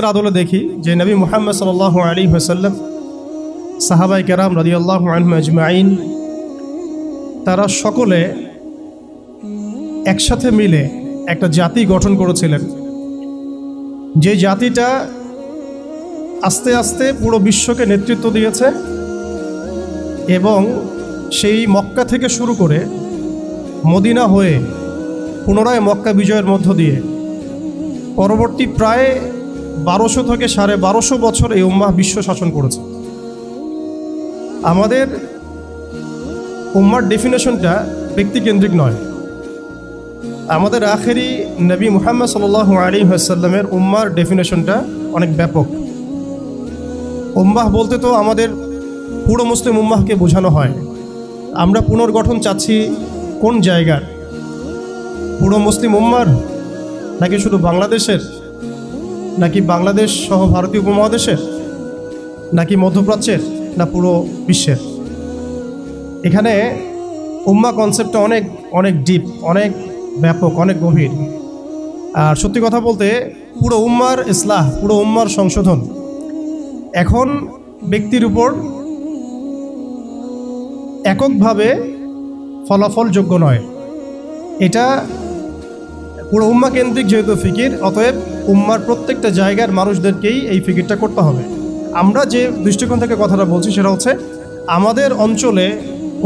হাদিসের আদলে দেখি যে নবী মুহাম্মদ সাল্লাল্লাহু আলাইহি ওয়াসাল্লাম, সাহাবায়ে কেরাম রাদিয়াল্লাহু আনহুম আজমাইন, তারা সকলে একসাথে মিলে একটা জাতি গঠন করেছিলেন, যে জাতিটা আস্তে আস্তে পুরো বিশ্বকে নেতৃত্ব দিয়েছে এবং সেই মক্কা থেকে শুরু করে মদিনা হয়ে পুনরায় মক্কা বিজয়ের মধ্য দিয়ে পরবর্তী প্রায় 1200 থেকে 1250 বছর এই উম্মাহ বিশ্ব শাসন করেছে। আমাদের উম্মার ডেফিনেশনটা ব্যক্তিকেন্দ্রিক নয়। আমাদের আখেরি নবী মুহাম্মদ সাল্লাল্লাহু আলাইহি ওয়াসাল্লামের উম্মার ডেফিনেশনটা অনেক ব্যাপক। উম্মাহ বলতে তো আমাদের পুরো মুসলিম উম্মাহকে বোঝানো হয়। আমরা পুনর্গঠন চাচ্ছি কোন জায়গার? পুরো মুসলিম উম্মার, নাকি শুধু বাংলাদেশের, নাকি বাংলাদেশ সহ ভারতীয় উপমহাদেশের, নাকি মধ্যপ্রাচ্যের, না পুরো বিশ্বের? এখানে উম্মা কনসেপ্টটা অনেক অনেক ডিপ, অনেক ব্যাপক, অনেক গভীর। আর সত্যি কথা বলতে পুরো উম্মার ইসলাহ, পুরো উম্মার সংশোধন এখন ব্যক্তির উপর এককভাবে ফলাফলযোগ্য নয়। এটা পুরো উম্মা কেন্দ্রিক যেহেতু ফিকির, অতএব উম্মার প্রত্যেকটা জায়গার মানুষদেরকেই এই ফিকিরটা করতে হবে। আমরা যে দৃষ্টিকোণ থেকে কথাটা বলছি সেটা হচ্ছে আমাদের অঞ্চলে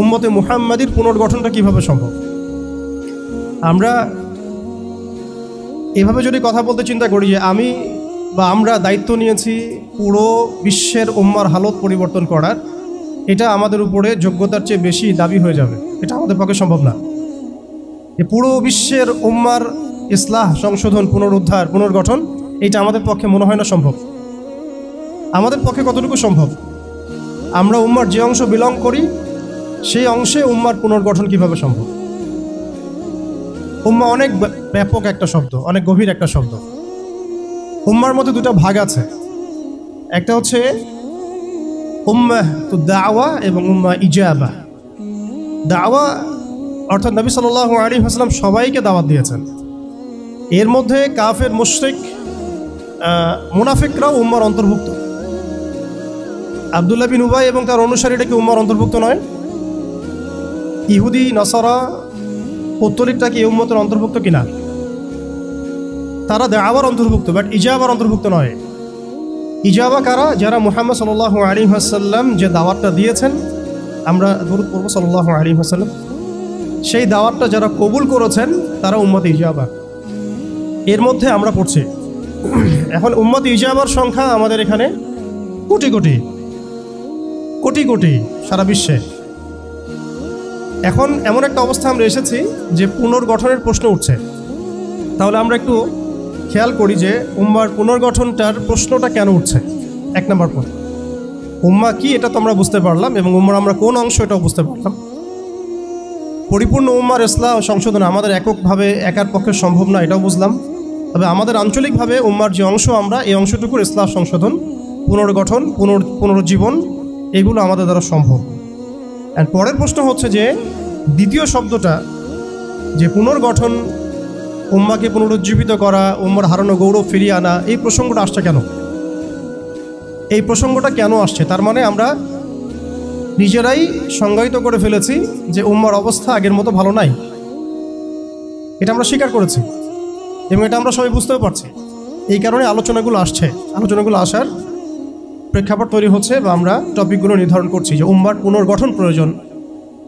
উম্মতে মুহাম্মাদির পুনর্গঠনটা কিভাবে সম্ভব। আমরা এভাবে যদি কথা বলতে চিন্তা করি যে আমি বা আমরা দায়িত্ব নিয়েছি পুরো বিশ্বের উম্মার হালত পরিবর্তন করার, এটা আমাদের উপরে যোগ্যতার চেয়ে বেশি দাবি হয়ে যাবে। এটা আমাদের পক্ষে সম্ভব না। পুরো বিশ্বের উম্মার ইসলাহ, সংশোধন, পুনরুদ্ধার, পুনর্গঠন, এটা আমাদের পক্ষে মনে হয় না সম্ভব। আমাদের পক্ষে কতটুকু সম্ভব? আমরা উম্মার যে অংশ বিলং করি সেই অংশে উম্মার পুনর্গঠন কিভাবে সম্ভব? উম্মা অনেক ব্যাপক একটা শব্দ, অনেক গভীর একটা শব্দ। উম্মার মধ্যে দুটো ভাগ আছে। একটা হচ্ছে উম্মাহ তু দাওয়া এবং উম্মা ইজাবা। দাওয়া অর্থাৎ নবী সাল্লাল্লাহু আলাইহি ওয়াসাল্লাম সবাইকে দাওয়াত দিয়েছেন। এর মধ্যে কাফের, মুশরিক, মুনাফিকরাও উম্মার অন্তর্ভুক্ত। আব্দুল্লাহ বিন উবাই এবং তার অনুসারীরা কি উম্মার অন্তর্ভুক্ত নয়? ইহুদি, নাসারা, পৌত্তলিকটা কি এই উম্মতের অন্তর্ভুক্ত কিনা? তারা দাওয়ার অন্তর্ভুক্ত, বাট ইজাবার অন্তর্ভুক্ত নয়। ইজাবা কারা? যারা মুহাম্মদ সাল্লাল্লাহু আলাইহি ওয়াসাল্লাম যে দাওয়াতটা দিয়েছেন, আমরা দরুদ পড়ব সাল্লাল্লাহু আলাইহি ওয়াসাল্লাম, সেই দাওয়াতটা যারা কবুল করেছেন তারা উম্মত ইজাবা। এর মধ্যে আমরা পড়ছি। এখন উম্মত ইজাবার সংখ্যা আমাদের এখানে কোটি কোটি কোটি কোটি সারা বিশ্বে। এখন এমন একটা অবস্থা আমরা এসেছি যে পুনর্গঠনের প্রশ্ন উঠছে। তাহলে আমরা একটু খেয়াল করি যে উম্মার পুনর্গঠনটার প্রশ্নটা কেন উঠছে। এক নম্বর পয়েন্ট, উম্মা কি এটা তো আমরা বুঝতে পারলাম, এবং উম্মার আমরা কোন অংশ এটাও বুঝতে পারলাম। পরিপূর্ণ উম্মার ইসলাহ ও সংশোধন আমাদের এককভাবে একার পক্ষে সম্ভব না, এটাও বুঝলাম। তবে আমাদের আঞ্চলিকভাবে উম্মার যে অংশ, আমরা এই অংশটুকুর ইসলাহ, সংশোধন, পুনর্গঠন, পুনরুজ্জীবন, এগুলো আমাদের দ্বারা সম্ভব। আর পরের প্রশ্ন হচ্ছে যে দ্বিতীয় শব্দটা, যে পুনর্গঠন, উম্মাকে পুনরুজ্জীবিত করা, উম্মার হারানো গৌরব ফিরিয়ে আনা, এই প্রসঙ্গটা আসছে কেন? এই প্রসঙ্গটা কেন আসছে? তার মানে আমরা নিজেরাই সংজ্ঞায়িত করে ফেলেছি যে উম্মার অবস্থা আগের মতো ভালো নাই। এটা আমরা স্বীকার করেছি এবং এটা আমরা সবাই বুঝতেও পারছি। এই কারণে আলোচনাগুলো আসছে। আলোচনাগুলো আসার প্রেক্ষাপট তৈরি হচ্ছে বা আমরা টপিকগুলো নির্ধারণ করছি যে উম্মার পুনর্গঠন প্রয়োজন,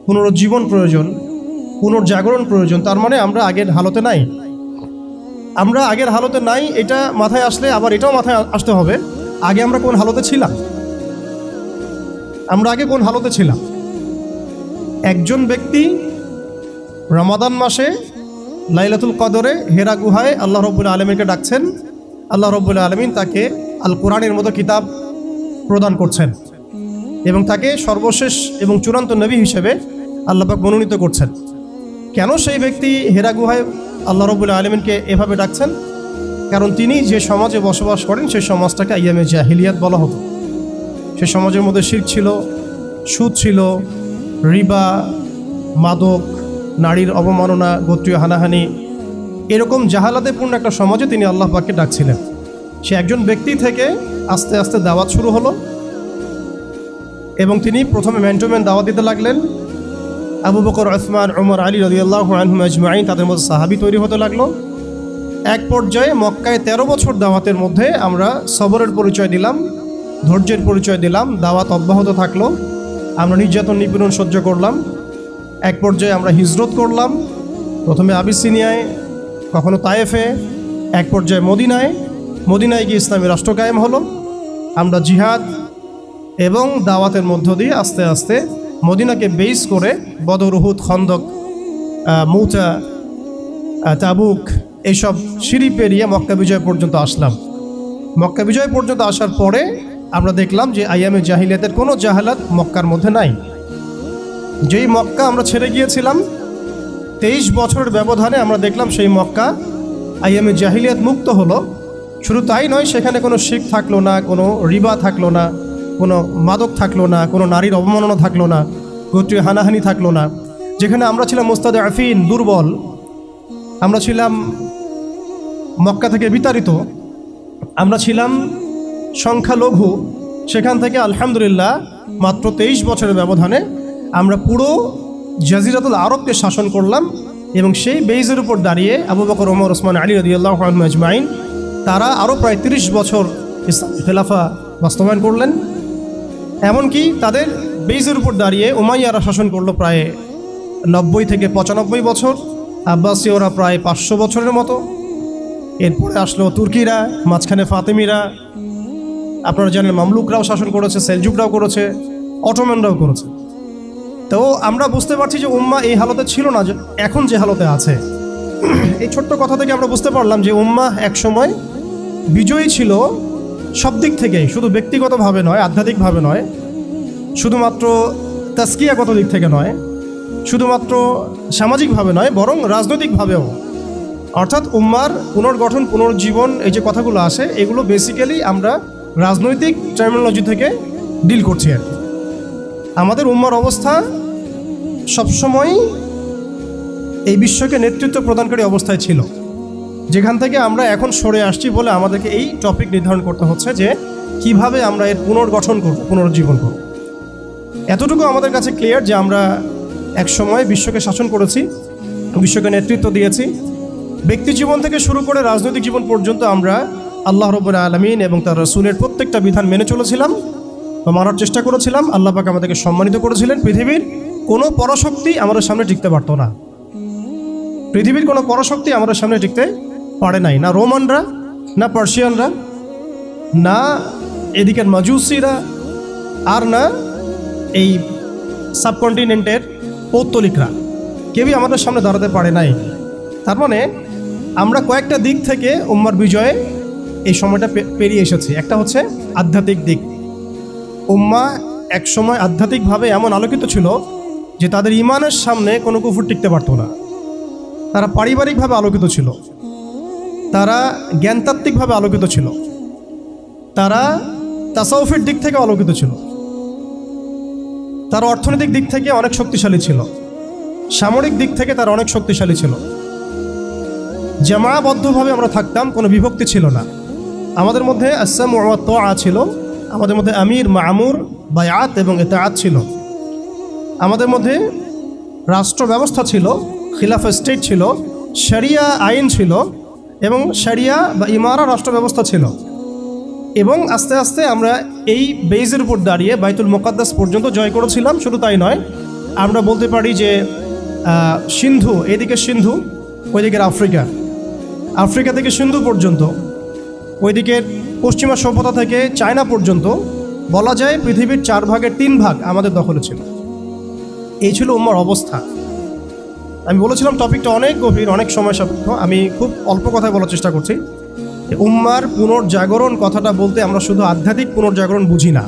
পুনরুজ্জীবন প্রয়োজন, পুনর্জাগরণ প্রয়োজন। তার মানে আমরা আগের হালতে নাই। আমরা আগের হালতে নাই, এটা মাথায় আসলে আবার এটাও মাথায় আসতে হবে আগে আমরা কোন হালতে ছিলাম। আমরা আগে কোন হালতে ছিলাম? একজন ব্যক্তি রমাদান মাসে লাইলাতুল কদরে হেরা গুহায় আল্লাহ রাব্বুল আলামিনকে ডাকছেন। আল্লাহ রাব্বুল আলামিন তাকে আল কোরআনের মতো কিতাব প্রদান করছেন এবং তাকে সর্বশেষ এবং চূড়ান্ত নবী হিসেবে আল্লাহ পাক মনোনীত করছেন। কেন সেই ব্যক্তি হেরা গুহায় আল্লাহ রাব্বুল আলামিনকে এভাবে ডাকছেন? কারণ তিনি যে সমাজে বসবাস করেন সেই সমাজটাকে আইয়ামে জাহিলিয়াত বলা হতো। সে সমাজের মধ্যে শিরক ছিল, সুদ ছিল, রিবা, মাদক, নারীর অবমাননা, গোত্রীয় হানাহানি, এরকম জাহালাতে পূর্ণ একটা সমাজে তিনি আল্লাহ পাককে ডাকছিলেন। সে একজন ব্যক্তি থেকে আস্তে আস্তে দাওয়াত শুরু হলো এবং তিনি প্রথমে ম্যান টু ম্যান দাওয়াত দিতে লাগলেন। আবু বকর, উসমান, উমর, আলী রাদিয়াল্লাহু আনহুম আজমাইন, তাদের মধ্যে সাহাবী তৈরি হতে লাগলো। এক পর্যায়ে মক্কায় 13 বছর দাওয়াতের মধ্যে আমরা সবরের পরিচয় দিলাম, ধৈর্যের পরিচয় দিলাম। দাওয়াত অব্যাহত থাকলো, আমরা নির্যাতন নিপীড়ন সহ্য করলাম। এক পর্যায়ে আমরা হিজরত করলাম, প্রথমে আবিসিনিয়ায়, কখনো তায়েফে, এক পর্যায়ে মদিনায় গিয়ে ইসলামী রাষ্ট্র কায়েম হলো। আমরা জিহাদ এবং দাওয়াতের মধ্য দিয়ে আস্তে আস্তে মদিনাকে বেস করে বদর, উহুদ, খন্দক, মৌতা, তাবুক এইসব সিঁড়ি পেরিয়ে মক্কা বিজয় পর্যন্ত আসলাম। মক্কা বিজয় পর্যন্ত আসার পরে আমরা দেখলাম যে আইয়ামে জাহিলিয়াতের কোনো জাহালাত মক্কার মধ্যে নাই। যেই মক্কা আমরা ছেড়ে গিয়েছিলাম 23 বছরের ব্যবধানে আমরা দেখলাম সেই মক্কা আইয়ামে জাহিলিয়াত মুক্ত হলো। শুধু তাই নয়, সেখানে কোনো শিরক থাকলো না, কোনো রিবা থাকলো না, কোনো মাদক থাকলো না, কোনো নারীর অবমাননা থাকলো না, গোত্রীয় হানাহানি থাকলো না। যেখানে আমরা ছিলাম মুস্তাদআফিন, দুর্বল, আমরা ছিলাম মক্কা থেকে বিতাড়িত, আমরা ছিলাম সংখ্যালঘু, সেখান থেকে আলহামদুলিল্লাহ মাত্র 23 বছরের ব্যবধানে আমরা পুরো জাজিরাতুল আরবকে শাসন করলাম। এবং সেই বেইজের উপর দাঁড়িয়ে আবু বকর, ওমর, ওসমান, আলী রাদিয়াল্লাহু আনহুম আজমাইন তারা আরও প্রায় 30 বছর ইসলামী খেলাফা বাস্তবায়ন করলেন। এমনকি তাদের বেইজের উপর দাঁড়িয়ে উমাইয়ারা শাসন করলো প্রায় 90 থেকে 95 বছর, আব্বাসীয়রা প্রায় 500 বছরের মতো। এরপরে আসলো তুর্কিরা, মাঝখানে ফাতেমিরা, আপনারা জানেন মামলুকরাও শাসন করেছে, সেলজুকরাও করেছে, অটোম্যানরাও করেছে। তো আমরা বুঝতে পারছি যে উম্মাহ এই হালতে ছিল না এখন যে হালতে আছে। এই ছোট্ট কথা থেকে আমরা বুঝতে পারলাম যে উম্মাহ একসময় বিজয়ী ছিল সব দিক থেকেই, শুধু ব্যক্তিগতভাবে নয়, আধ্যাত্মিকভাবে নয়, শুধুমাত্র তাজকিয়াগত দিক থেকে নয়, শুধুমাত্র সামাজিকভাবে নয়, বরং রাজনৈতিকভাবেও। অর্থাৎ উম্মার পুনর্গঠন, পুনর্জীবন, এই যে কথাগুলো আসে, এগুলো বেসিক্যালি আমরা রাজনৈতিক টার্মিনোলজি থেকে ডিল করছি আর কি। আমাদের উম্মার অবস্থা সবসময় এই বিশ্বকে নেতৃত্ব প্রদানকারী অবস্থায় ছিল, যেখান থেকে আমরা এখন সরে আসছি বলে আমাদেরকে এই টপিক নির্ধারণ করতে হচ্ছে যে কিভাবে আমরা এর পুনর্গঠন করব, পুনর্জীবন করব। এতটুকু আমাদের কাছে ক্লিয়ার যে আমরা এক সময় বিশ্বকে শাসন করেছি, বিশ্বকে নেতৃত্ব দিয়েছি। ব্যক্তি জীবন থেকে শুরু করে রাজনৈতিক জীবন পর্যন্ত আমরা আল্লাহ রাব্বুল আলামিন এবং তার রাসূলের প্রত্যেকটা বিধান মেনে চলেছিলাম বা মানার চেষ্টা করেছিলাম। আল্লাহ পাক আমাদেরকে সম্মানিত করেছিলেন। পৃথিবীর কোনো পরাশক্তি আমাদের সামনে টিকতে পারতো না, পৃথিবীর কোনো পরাশক্তি আমাদের সামনে টিকতে পারে নাই, না রোমানরা, না পার্সিয়ানরা, না এদিকের মাজুসিরা, আর না এই সাবকন্টিনেন্টের পৌত্তলিকরা, কেউই আমাদের সামনে দাঁড়াতে পারে নাই। তার মানে আমরা কয়েকটা দিক থেকে উম্মার বিজয়ে এই সময়টা পেরিয়ে এসেছি। একটা হচ্ছে আধ্যাত্মিক দিক। উম্মা এক সময় আধ্যাত্মিকভাবে এমন আলোকিত ছিল যে তাদের ইমানের সামনে কোনো কুফর টিকতে পারতো না। তারা পারিবারিকভাবে আলোকিত ছিল, তারা জ্ঞানতাত্ত্বিকভাবে আলোকিত ছিল, তারা তাসাউফের দিক থেকে আলোকিত ছিল, তারা অর্থনৈতিক দিক থেকে অনেক শক্তিশালী ছিল, সামরিক দিক থেকে তারা অনেক শক্তিশালী ছিল। জামাবদ্ধভাবে আমরা থাকতাম, কোনো বিভক্তি ছিল না। আমাদের মধ্যে আসসামু ওয়া তাআ ছিল, আমাদের মধ্যে আমির, মামুর, বায়াত এবং ইতাআত ছিল। আমাদের মধ্যে রাষ্ট্র ব্যবস্থা ছিল, খিলাফা স্টেট ছিল, শরিয়া আইন ছিল এবং শরিয়া বা ইমারা রাষ্ট্র ব্যবস্থা ছিল। এবং আস্তে আস্তে আমরা এই বেইজের উপর দাঁড়িয়ে বাইতুল মুকাদ্দাস পর্যন্ত জয় করেছিলাম। শুধু তাই নয়, আমরা বলতে পারি যে সিন্ধু, এদিকে সিন্ধু, ওইদিকের আফ্রিকা, আফ্রিকা থেকে সিন্ধু পর্যন্ত, ওইদিকের পশ্চিমা সভ্যতা থেকে চায়না পর্যন্ত বলা যায় পৃথিবীর 4 ভাগের 3 ভাগ আমাদের দখলে ছিল। এই ছিল উম্মার অবস্থা। আমি বলেছিলাম টপিকটা অনেক গভীর, অনেক সময় সাপেক্ষ। আমি খুব অল্প কথায় বলার চেষ্টা করছি। উম্মার পুনর্জাগরণ কথাটা বলতে আমরা শুধু আধ্যাত্মিক পুনর্জাগরণ বুঝি না।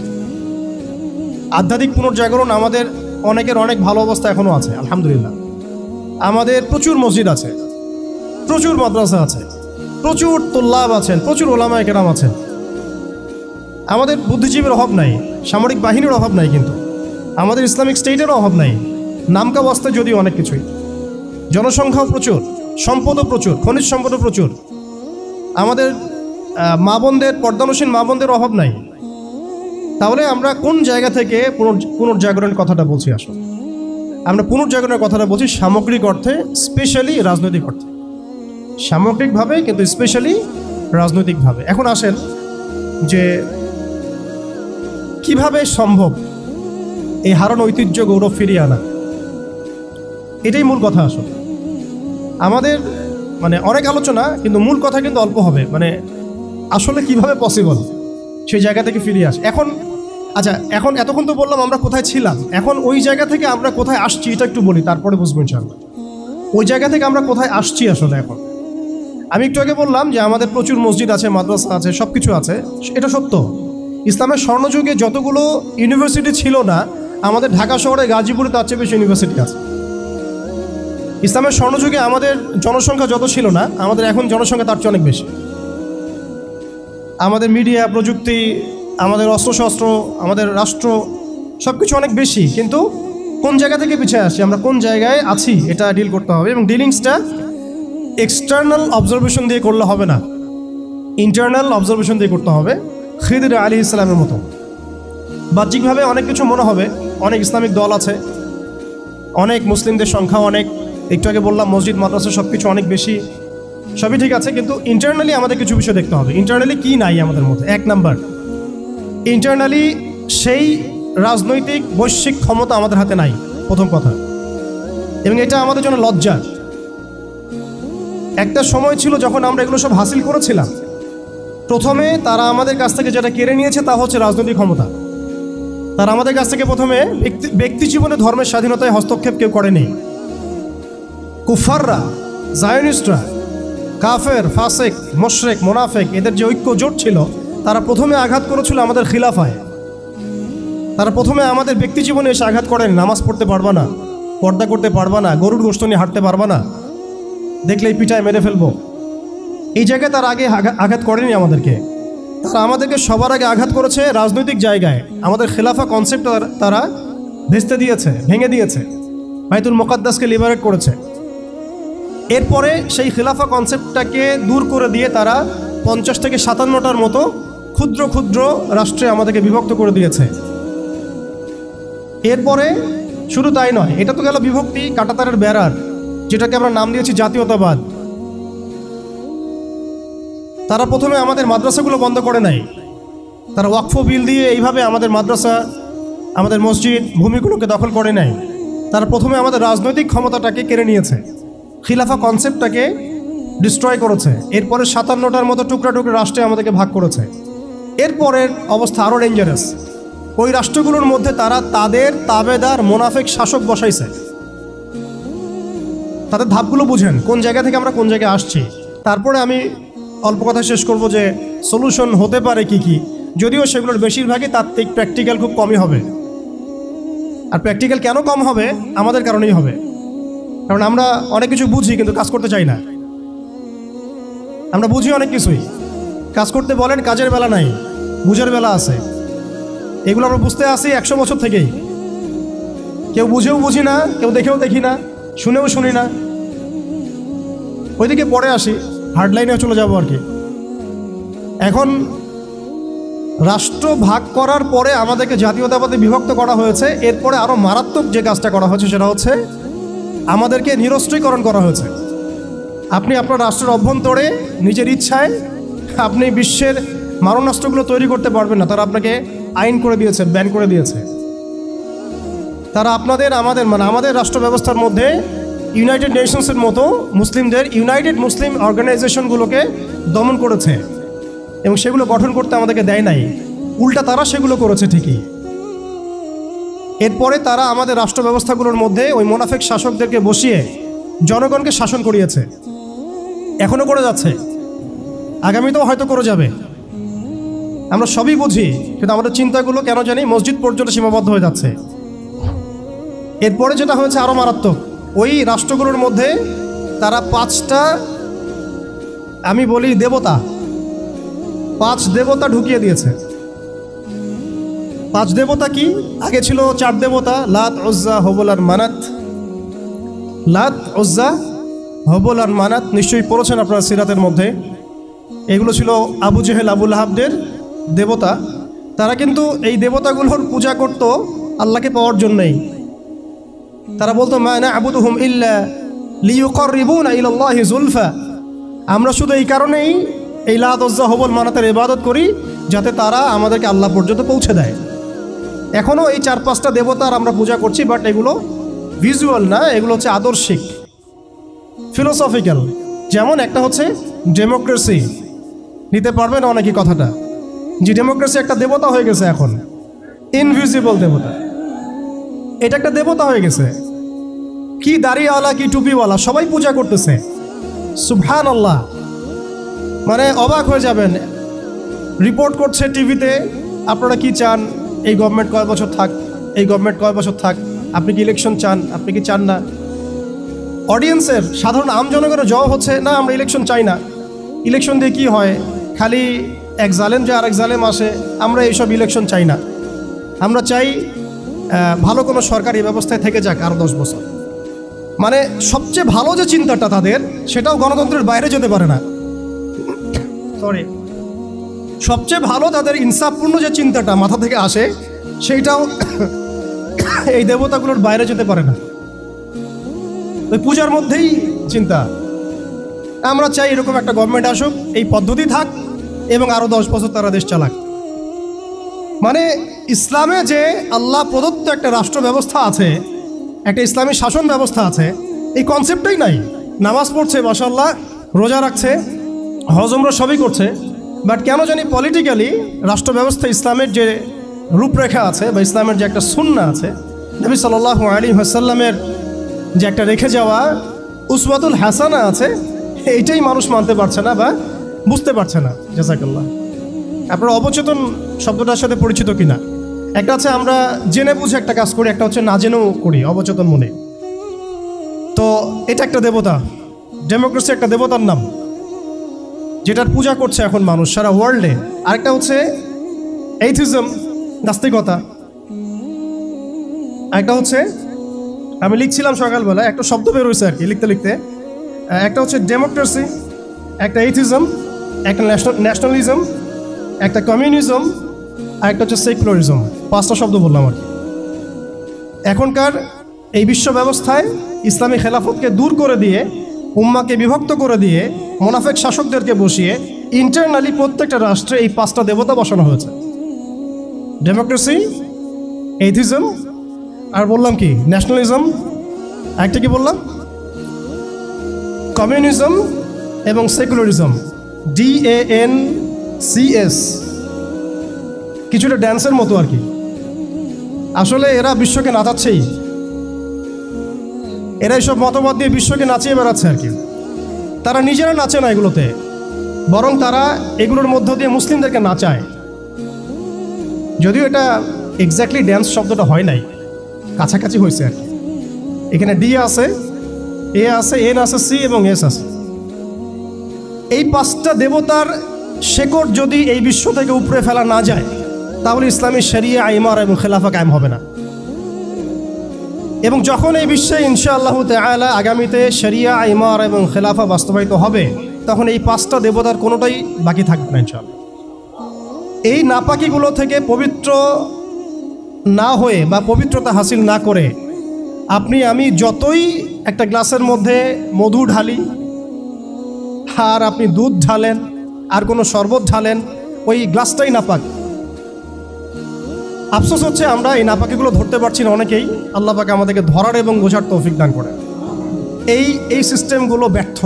আধ্যাত্মিক পুনর্জাগরণ আমাদের অনেকের অনেক ভালো অবস্থা এখনও আছে, আলহামদুলিল্লাহ। আমাদের প্রচুর মসজিদ আছে, প্রচুর মাদ্রাসা আছে, প্রচুর তুল্লাব আছেন, প্রচুর ওলামায়ে কেরাম আছেন। আমাদের বুদ্ধিজীবীর অভাব নাই, সামরিক বাহিনীর অভাব নাই, কিন্তু আমাদের ইসলামিক স্টেটেরও অভাব নাই। নামকা বস্তায় যদিও অনেক কিছুই, জনসংখ্যাও প্রচুর, সম্পদও প্রচুর, খনিজ সম্পদও প্রচুর। আমাদের মা বোনদের, পর্দানসীন মা বোনদের অভাব নাই। তাহলে আমরা কোন জায়গা থেকে পুনর্জাগরণের কথাটা বলছি? আসলে আমরা পুনর্জাগরণের কথাটা বলছি সামগ্রিক অর্থে, স্পেশালি রাজনৈতিক অর্থে, সামগ্রিকভাবে কিন্তু স্পেশালি রাজনৈতিকভাবে। এখন আসেন যে কিভাবে সম্ভব এই হারানো ঐতিহ্য গৌরব ফিরিয়ে আনা, এটাই মূল কথা। আসলে আমাদের মানে অনেক আলোচনা, কিন্তু মূল কথা কিন্তু অল্প হবে। মানে আসলে কিভাবে পসিবল সেই জায়গা থেকে ফিরিয়ে আসে। এখন আচ্ছা, এখন এতক্ষণ তো বললাম আমরা কোথায় ছিলাম, এখন ওই জায়গা থেকে আমরা কোথায় আসছি এটা একটু বলি, তারপরে বুঝবো ইনশাআল্লাহ ওই জায়গা থেকে আমরা কোথায় আসছি। আসলে এখন আমি একটু আগে বললাম যে আমাদের প্রচুর মসজিদ আছে, মাদ্রাসা আছে, সব কিছু আছে, এটা সত্য। ইসলামের স্বর্ণযুগে যতগুলো ইউনিভার্সিটি ছিল না, আমাদের ঢাকা শহরে গাজীপুরে তার চেয়ে বেশি ইউনিভার্সিটি আছে। ইসলামের স্বর্ণযুগে আমাদের জনসংখ্যা যত ছিল না, আমাদের এখন জনসংখ্যা তার চেয়ে অনেক বেশি। আমাদের মিডিয়া, প্রযুক্তি, আমাদের অস্ত্রশস্ত্র, আমাদের রাষ্ট্র, সব কিছু অনেক বেশি। কিন্তু কোন জায়গা থেকে পিছিয়ে আসি, আমরা কোন জায়গায় আছি, এটা ডিল করতে হবে। এবং ডিলিংসটা এক্সটার্নাল অবজারভেশন দিয়ে করলে হবে না, ইন্টারনাল অবজারভেশন দিয়ে করতে হবে। খিদির আলাইহিস সালামের মতো বাহ্যিকভাবে অনেক কিছু মনে হবে, অনেক ইসলামিক দল আছে, অনেক মুসলিমদের সংখ্যা অনেক, একটু আগে বললাম মসজিদ মাদ্রাসা সব কিছু অনেক বেশি, সবই ঠিক আছে। কিন্তু ইন্টারনালি আমাদের কিছু বিষয় দেখতে হবে। ইন্টারনালি কি নাই আমাদের মধ্যে? এক নাম্বার, ইন্টারনালি সেই রাজনৈতিক বৈশ্বিক ক্ষমতা আমাদের হাতে নাই, প্রথম কথা। এবং এটা আমাদের জন্য লজ্জা। একটা সময় ছিল যখন আমরা এগুলো সব হাসিল করেছিলাম, প্রথমে তারা আমাদের কাছ থেকে যেটা কেড়ে নিয়েছে তা হচ্ছে রাজনৈতিক ক্ষমতা। তারা আমাদের কাছ থেকে প্রথমে ব্যক্তি জীবনে ধর্মের স্বাধীনতায় হস্তক্ষেপ কেউ করেনি। কুফাররা, জায়নিস্টরা, কাফের, ফাসেক, মুশরিক, মুনাফিক, এদের যে ঐক্য জোট ছিল, তারা প্রথমে আঘাত করেছিল আমাদের খিলাফায়। তারা প্রথমে আমাদের ব্যক্তি জীবনে এসে আঘাত করেন, নামাজ পড়তে পারবা না, পর্দা করতে পারবা না, গরুর গোশত নিয়ে হাঁটতে পারবা না, দেখলেই পিঠায় মেরে ফেলবো, এই জায়গায় তারা আগে আঘাত করেনি আমাদেরকে। তারা আমাদেরকে সবার আগে আঘাত করেছে রাজনৈতিক জায়গায়। আমাদের খেলাফা কনসেপ্ট তারা ভেস্তে দিয়েছে, ভেঙে দিয়েছে, বাইতুল মুকাদ্দাসকে লিবারেট করেছে। এরপরে সেই খেলাফা কনসেপ্টটাকে দূর করে দিয়ে তারা 50 থেকে 57টার মতো ক্ষুদ্র ক্ষুদ্র রাষ্ট্রে আমাদেরকে বিভক্ত করে দিয়েছে। এরপরে শুধু তাই নয়, এটা তো গেল বিভক্তি, কাঁটাতারের বেড়ার, যেটাকে আমরা নাম দিয়েছি জাতীয়তাবাদ। তারা প্রথমে আমাদের মাদ্রাসাগুলো বন্ধ করে নাই, তারা ওয়াকফ বিল দিয়ে এইভাবে আমাদের মাদ্রাসা, আমাদের মসজিদ, ভূমিগুলোকে দখল করে নাই। তারা প্রথমে আমাদের রাজনৈতিক ক্ষমতাটাকে কেড়ে নিয়েছে, খিলাফা কনসেপ্টটাকে ডিস্ট্রয় করেছে। এরপরে 57টার মতো টুকরা টুকরা রাষ্ট্রে আমাদেরকে ভাগ করেছে। এরপরের অবস্থা আরও ডেঞ্জারাস। ওই রাষ্ট্রগুলোর মধ্যে তারা তাদের তাবেদার মোনাফেক শাসক বসাইছে। তাদের ধাপগুলো বুঝেন, কোন জায়গা থেকে আমরা কোন জায়গায় আসছি। তারপরে আমি অল্প কথা শেষ করব যে সলিউশন হতে পারে কি কি, যদিও সেগুলোর বেশিরভাগই তাত্ত্বিক, প্র্যাকটিক্যাল খুব কমই হবে। আর প্র্যাকটিক্যাল কেন কম হবে? আমাদের কারণেই হবে। কারণ আমরা অনেক কিছু বুঝি কিন্তু কাজ করতে চাই না। আমরা বুঝি অনেক কিছুই, কাজ করতে বলেন কাজের বেলা নাই, বুঝার বেলা আছে। এগুলো আমরা বুঝতে আসি 100 বছর থেকেই। কেউ বুঝেও বুঝি না, কেউ দেখেও দেখি না, শুনেও শুনি না। ওইদিকে পরে আসি, হার্ডলাইনে চলে যাবো আর কি। এখন রাষ্ট্র ভাগ করার পরে আমাদেরকে জাতীয়তাবাদে বিভক্ত করা হয়েছে। এরপরে আরও মারাত্মক যে কাজটা করা হয়েছে সেটা হচ্ছে আমাদেরকে নিরস্ত্রীকরণ করা হয়েছে। আপনি আপনার রাষ্ট্রের অভ্যন্তরে নিজের ইচ্ছায় আপনি বিশ্বের মারণাস্ত্রগুলো তৈরি করতে পারবেন না। তারা আপনাকে আইন করে দিয়েছে, ব্যান করে দিয়েছে। তারা আমাদের রাষ্ট্র ব্যবস্থার মধ্যে ইউনাইটেড নেশনসের মতো মুসলিমদের ইউনাইটেড মুসলিম অর্গানাইজেশনগুলোকে দমন করেছে এবং সেগুলো গঠন করতে আমাদেরকে দেয় নাই। উল্টা তারা সেগুলো করেছে ঠিকই। এরপরে তারা আমাদের রাষ্ট্র ব্যবস্থাগুলোর মধ্যে ওই মোনাফেক শাসকদেরকে বসিয়ে জনগণকে শাসন করিয়েছে। এখনও করে যাচ্ছে, আগামীতেও হয়তো করে যাবে। আমরা সবই বুঝি, কিন্তু আমাদের চিন্তাগুলো কেন জানি মসজিদ পর্যন্ত সীমাবদ্ধ হয়ে যাচ্ছে। এরপরে যেটা হয়েছে আরও মারাত্মক, ওই রাষ্ট্রগুলোর মধ্যে তারা 5টা আমি বলি দেবতা, 5 দেবতা ঢুকিয়ে দিয়েছে। 5 দেবতা কি? আগে ছিল 4 দেবতা, লাত, উজ্জা, হবল আর মানাত। লাত, উজ্জা, হবল আর মানাত নিশ্চয়ই পড়েছেন আপনারা সিরাতের মধ্যে। এগুলো ছিল আবু জেহেল আবু লাহাবদের দেবতা। তারা কিন্তু এই দেবতাগুলোর পূজা করত আল্লাহকে পাওয়ার জন্যই। তারা বলতো মা না'বুদুহুম ইল্লা লিয়ুকাররিবুনা ইলাল্লাহি যুলফা, আমরা শুধু এই কারণেই এই লাত উজ্জা হুবল মানাতের ইবাদত করি যাতে তারা আমাদেরকে আল্লাহ পর্যন্ত পৌঁছে দেয়। এখনও এই 4-5টা দেবতার আমরা পূজা করছি, বাট এগুলো ভিজুয়াল না, এগুলো হচ্ছে আদর্শিক, ফিলোসফিক্যাল। যেমন একটা হচ্ছে ডেমোক্রেসি, নিতে পারবেন অনেকই কথাটা, যে ডেমোক্রেসি একটা দেবতা হয়ে গেছে এখন, ইনভিজিবল দেবতা, এটা একটা দেবতা হয়ে গেছে। কি দাড়িওয়ালা কি টুপিওয়ালা সবাই পূজা করতেছে, সুবহানাল্লাহ। মানে অবাক হয়ে যাবেন, রিপোর্ট করছে টিভিতে, আপনারা কি চান, এই গভর্নমেন্ট কয় বছর থাক, এই গভর্নমেন্ট কয় বছর থাক, আপনি কি ইলেকশন চান, আপনি কি চান না। অডিয়েন্সের সাধারণ আম জনগণের জবাব হচ্ছে না, আমরা ইলেকশন চাই না, ইলেকশন দিয়ে কি হয়, খালি এক জালেম যে আরেক জালেম আসে, আমরা এইসব ইলেকশন চাই না, আমরা চাই ভালো কোনো সরকারি ব্যবস্থায় থেকে যাক আরও 10 বছর। মানে সবচেয়ে ভালো যে চিন্তাটা তাদের, সেটাও গণতন্ত্রের বাইরে যেতে পারে না। সরি, সবচেয়ে ভালো তাদের ইনসাফপূর্ণ যে চিন্তাটা মাথা থেকে আসে, সেইটাও এই দেবতাগুলোর বাইরে যেতে পারে না। ওই পূজার মধ্যেই চিন্তা, আমরা চাই এরকম একটা গভর্নমেন্ট আসুক, এই পদ্ধতি থাক এবং আরও 10 বছর তারা দেশ চালাক। মানে ইসলামে যে আল্লাহ প্রদত্ত একটা রাষ্ট্র ব্যবস্থা আছে, একটা ইসলামী শাসন ব্যবস্থা আছে, এই কনসেপ্টটাই নাই। নামাজ পড়ছে মাশাআল্লাহ, রোজা রাখছে, হজ উমরা সবই করছে, বাট কেন জানি পলিটিক্যালি রাষ্ট্র ব্যবস্থা ইসলামের যে রূপরেখা আছে বা ইসলামের যে একটা সুন্নাহ আছে, নবী সাল্লাল্লাহু আলাইহি ওয়াসাল্লামের যে একটা রেখে যাওয়া উসওয়াতুল হাসানা আছে, এইটাই মানুষ মানতে পারছে না বা বুঝতে পারছে না। জাযাকাল্লাহ। আপনারা অবচেতন শব্দটার সাথে পরিচিত কিনা? একটা হচ্ছে আমরা জেনে বুঝে একটা কাজ করি, একটা হচ্ছে না জেনেও করি, অবচেতন মনে। তো এটা একটা দেবতা, ডেমোক্রেসি একটা দেবতার নাম, যেটার পূজা করছে এখন মানুষ সারা ওয়ার্ল্ডে। আরেকটা হচ্ছে এইথিজম, নাস্তিকতা। একটা হচ্ছে, আমি লিখছিলাম সকালবেলা, একটা শব্দ বের হয়েছে আর কি লিখতে লিখতে, একটা হচ্ছে ডেমোক্রেসি, একটা এইথিজম, একটা ন্যাশনালিজম, একটা কমিউনিজম, আর একটা হচ্ছে সেকুলারিজম। 5টা শব্দ বললাম আর কি। এখনকার এই বিশ্ব ব্যবস্থায় ইসলামী খেলাফতকে দূর করে দিয়ে, উম্মাকে বিভক্ত করে দিয়ে, মোনাফেক শাসকদেরকে বসিয়ে ইন্টারনালি প্রত্যেকটা রাষ্ট্রে এই 5টা দেবতা বসানো হয়েছে। ডেমোক্রেসি, এইথিজম, আর বললাম কি ন্যাশনালিজম, একটা কি বললাম কমিউনিজম এবং সেকুলারিজম, DANCS, কিছুটা ড্যান্সের মতো আর কি। আসলে এরা বিশ্বকে নাচাচ্ছেই, এরা এইসব মতবাদ দিয়ে বিশ্বকে নাচিয়ে বেড়াচ্ছে আর কি। তারা নিজেরা নাচে না এগুলোতে, বরং তারা এগুলোর মধ্য দিয়ে মুসলিমদেরকে নাচায়। যদিও এটা এক্স্যাক্টলি ড্যান্স শব্দটা হয় নাই, কাছাকাছি হয়েছে আর কি। এখানে D আছে, A আছে, N আছে, C এবং S আছে। এই 5টা দেবতার শেকড় যদি এই বিশ্ব থেকে উপড়ে ফেলা না যায়, তাহলে ইসলামী শরিয়া, ইমারা এবং খেলাফা কায়েম হবে না। এবং যখন এই বিশ্বে ইনশাআল্লাহ তাআলা আগামীতে শরিয়া, ইমারা এবং খেলাফা বাস্তবায়িত হবে, তখন এই 5টা দেবতার কোনোটাই বাকি থাকবে না ইনশাআল্লাহ। এই নাপাকিগুলো থেকে পবিত্র না হয়ে বা পবিত্রতা হাসিল না করে আপনি আমি যতই একটা গ্লাসের মধ্যে মধু ঢালি, আর আপনি দুধ ঢালেন, আর কোনো শরবত ঢালেন, ওই গ্লাসটাই নাপাক। আফসোস হচ্ছে আমরা এই নাপাকিগুলো ধরতে পারছি না অনেকেই। আল্লাহ পাক আমাদেরকে ধরার এবং বোঝার তৌফিক দান করেন। এই সিস্টেমগুলো ব্যর্থ,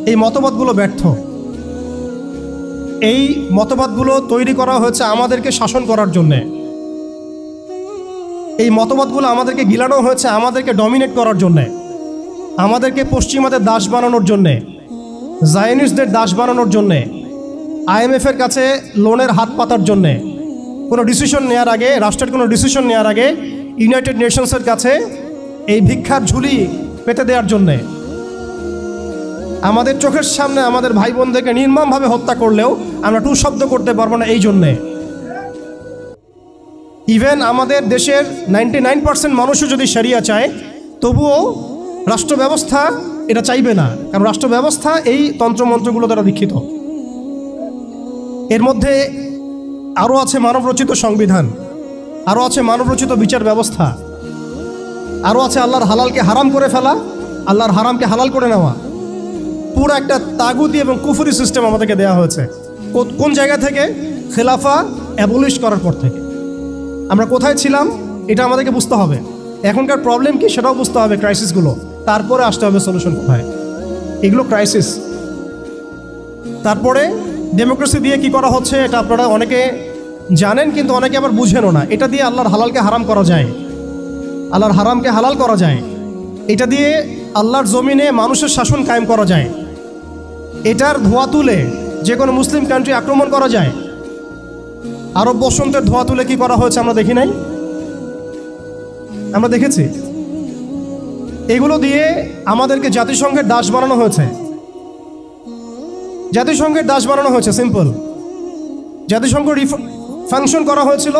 এই মতবাদগুলো ব্যর্থ। এই মতবাদগুলো তৈরি করা হয়েছে আমাদেরকে শাসন করার জন্যে। এই মতবাদগুলো আমাদেরকে গিলানো হয়েছে আমাদেরকে ডমিনেট করার জন্যে, আমাদেরকে পশ্চিমাদের দাস বানানোর জন্যে, জায়নিস্টদের দাস বানানোর জন্যে, IMF-এর কাছে লোনের হাত পাতার জন্যে, কোনো ডিসিশন নেওয়ার আগে, রাষ্ট্রের কোনো ডিসিশন নেওয়ার আগে ইউনাইটেড নেশনসের কাছে এই ভিক্ষার ঝুলি পেতে দেওয়ার জন্যে, আমাদের চোখের সামনে আমাদের ভাই বোনদেরকে নির্মমভাবে হত্যা করলেও আমরা টু শব্দ করতে পারবো না এই জন্যে। ইভেন আমাদের দেশের 99% মানুষও যদি শরিয়া চায়, তবুও রাষ্ট্র ব্যবস্থা এটা চাইবে না, কারণ রাষ্ট্র ব্যবস্থা এই তন্ত্রমন্ত্রগুলো দ্বারা দীক্ষিত। এর মধ্যে আরও আছে মানবরচিত সংবিধান, আরও আছে মানবরচিত বিচার ব্যবস্থা, আরও আছে আল্লাহর হালালকে হারাম করে ফেলা, আল্লাহর হারামকে হালাল করে নেওয়া। পুরো একটা তাগুতি এবং কুফরি সিস্টেম আমাদেরকে দেওয়া হয়েছে। কোন জায়গা থেকে? খেলাফা অ্যাবলিশ করার পর থেকে। আমরা কোথায় ছিলাম এটা আমাদেরকে বুঝতে হবে। এখনকার প্রবলেম কি সেটাও বুঝতে হবে, ক্রাইসিসগুলো, তারপরে আসতে হবে সলিউশন কোথায়। এগুলো ক্রাইসিস। তারপরে ডেমোক্রেসি দিয়ে কি করা হচ্ছে এটা আপনারা অনেকে জানেন, কিন্তু অনেকে আবার বুঝেনও না। এটা দিয়ে আল্লাহর হালালকে হারাম করা যায়, আল্লাহর হারামকে হালাল করা যায়। এটা দিয়ে আল্লাহর জমিনে মানুষের শাসন কায়েম করা যায়। এটার ধোয়া তুলে যে কোনো মুসলিম কান্ট্রি আক্রমণ করা যায়। আরব বসন্তের ধোয়া তুলে কি করা হয়েছে আমরা দেখি নাই? আমরা দেখেছি। এগুলো দিয়ে আমাদেরকে জাতিসংঘের দাস বানানো হয়েছে। জাতিসংঘের দাস বানানো হয়েছে, সিম্পল। জাতিসংঘ ফাংশন করা হয়েছিল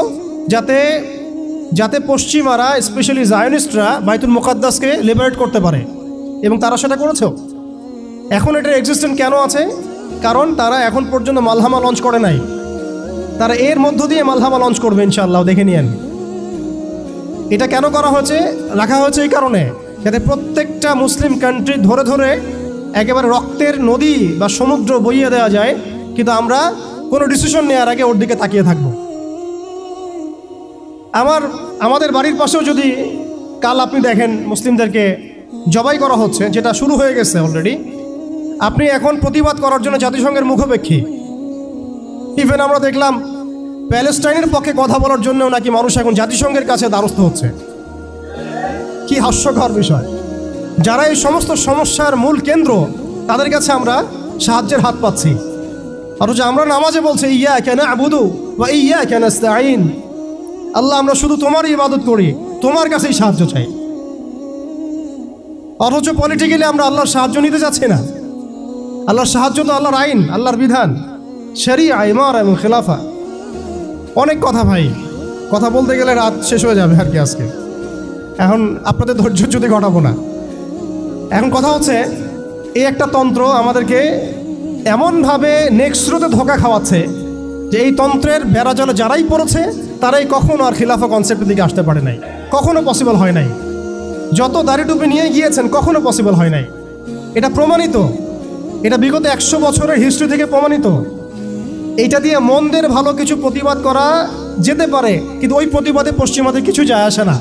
যাতে পশ্চিমারা, স্পেশালি জায়নিস্টরা বাইতুল মুকাদ্দাসকে লিবারেট করতে পারে, এবং তারা সেটা করেছে। এখন এটার এক্সিস্টেন্স কেন আছে? কারণ তারা এখন পর্যন্ত মালহামা লঞ্চ করে নাই। তারা এর মধ্য দিয়ে মালহামা লঞ্চ করবে ইনশাআল্লাহ, দেখে নিয়েন। এটা কেন করা হয়েছে? রাখা হয়েছে এই কারণে, যাতে প্রত্যেকটা মুসলিম কান্ট্রি ধরে ধরে একেবারে রক্তের নদী বা সমুদ্র বইয়ে দেওয়া যায়, কিন্তু আমরা কোনো ডিসিশন নেওয়ার আগে ওর দিকে তাকিয়ে থাকবো। আমাদের বাড়ির পাশেও যদি কাল আপনি দেখেন মুসলিমদেরকে জবাই করা হচ্ছে, যেটা শুরু হয়ে গেছে অলরেডি, আপনি এখন প্রতিবাদ করার জন্য জাতিসংঘের মুখোপেক্ষী। ইভেন আমরা দেখলাম প্যালেস্টাইনের পক্ষে কথা বলার জন্যও নাকি মানুষ এখন জাতিসংঘের কাছে দ্বারস্থ হচ্ছে। কি হাস্যকর বিষয়! যারা এই সমস্ত সমস্যার মূল কেন্দ্র, তাদের কাছে আমরা সাহায্যের হাত পাচ্ছি। অথচ আমরা নামাজে বলছি ইয়্যাকা না'বুদু ওয়া ইয়্যাকা নাস্তাঈন, আল্লাহ আমরা শুধু তোমারই ইবাদত করি, তোমার কাছেই সাহায্য চাই। অথচ পলিটিক্যালি আমরা আল্লাহর সাহায্য নিতে যাচ্ছি না। আল্লাহর সাহায্য তো আল্লাহর আইন, আল্লাহর বিধান, শরিয়া, ইমারা এবং খেলাফা। অনেক কথা ভাই, কথা বলতে গেলে রাত শেষ হয়ে যাবে আর কি আজকে। এখন আপনাদের ধৈর্য যদি ঘটাবো না। এখন কথা হচ্ছে, এই একটা তন্ত্র আমাদেরকে এমনভাবে নেক্সট স্রোতে ধোঁকা খাওয়াচ্ছে যে এই তন্ত্রের বেড়াজালে যারাই পড়েছে তারাই কখনো আর খিলাফা কনসেপ্টের দিকে আসতে পারে নাই, কখনো পসিবল হয় নাই। যত দাড়ি টুপি নিয়ে গিয়েছেন কখনো পসিবল হয় নাই। এটা প্রমাণিত, এটা বিগত 100 বছরের হিস্ট্রি থেকে প্রমাণিত। এইটা দিয়ে মন্দের ভালো কিছু প্রতিবাদ করা যেতে পারে, কিন্তু ওই প্রতিবাদে পশ্চিমাদের কিছু যায় আসে না।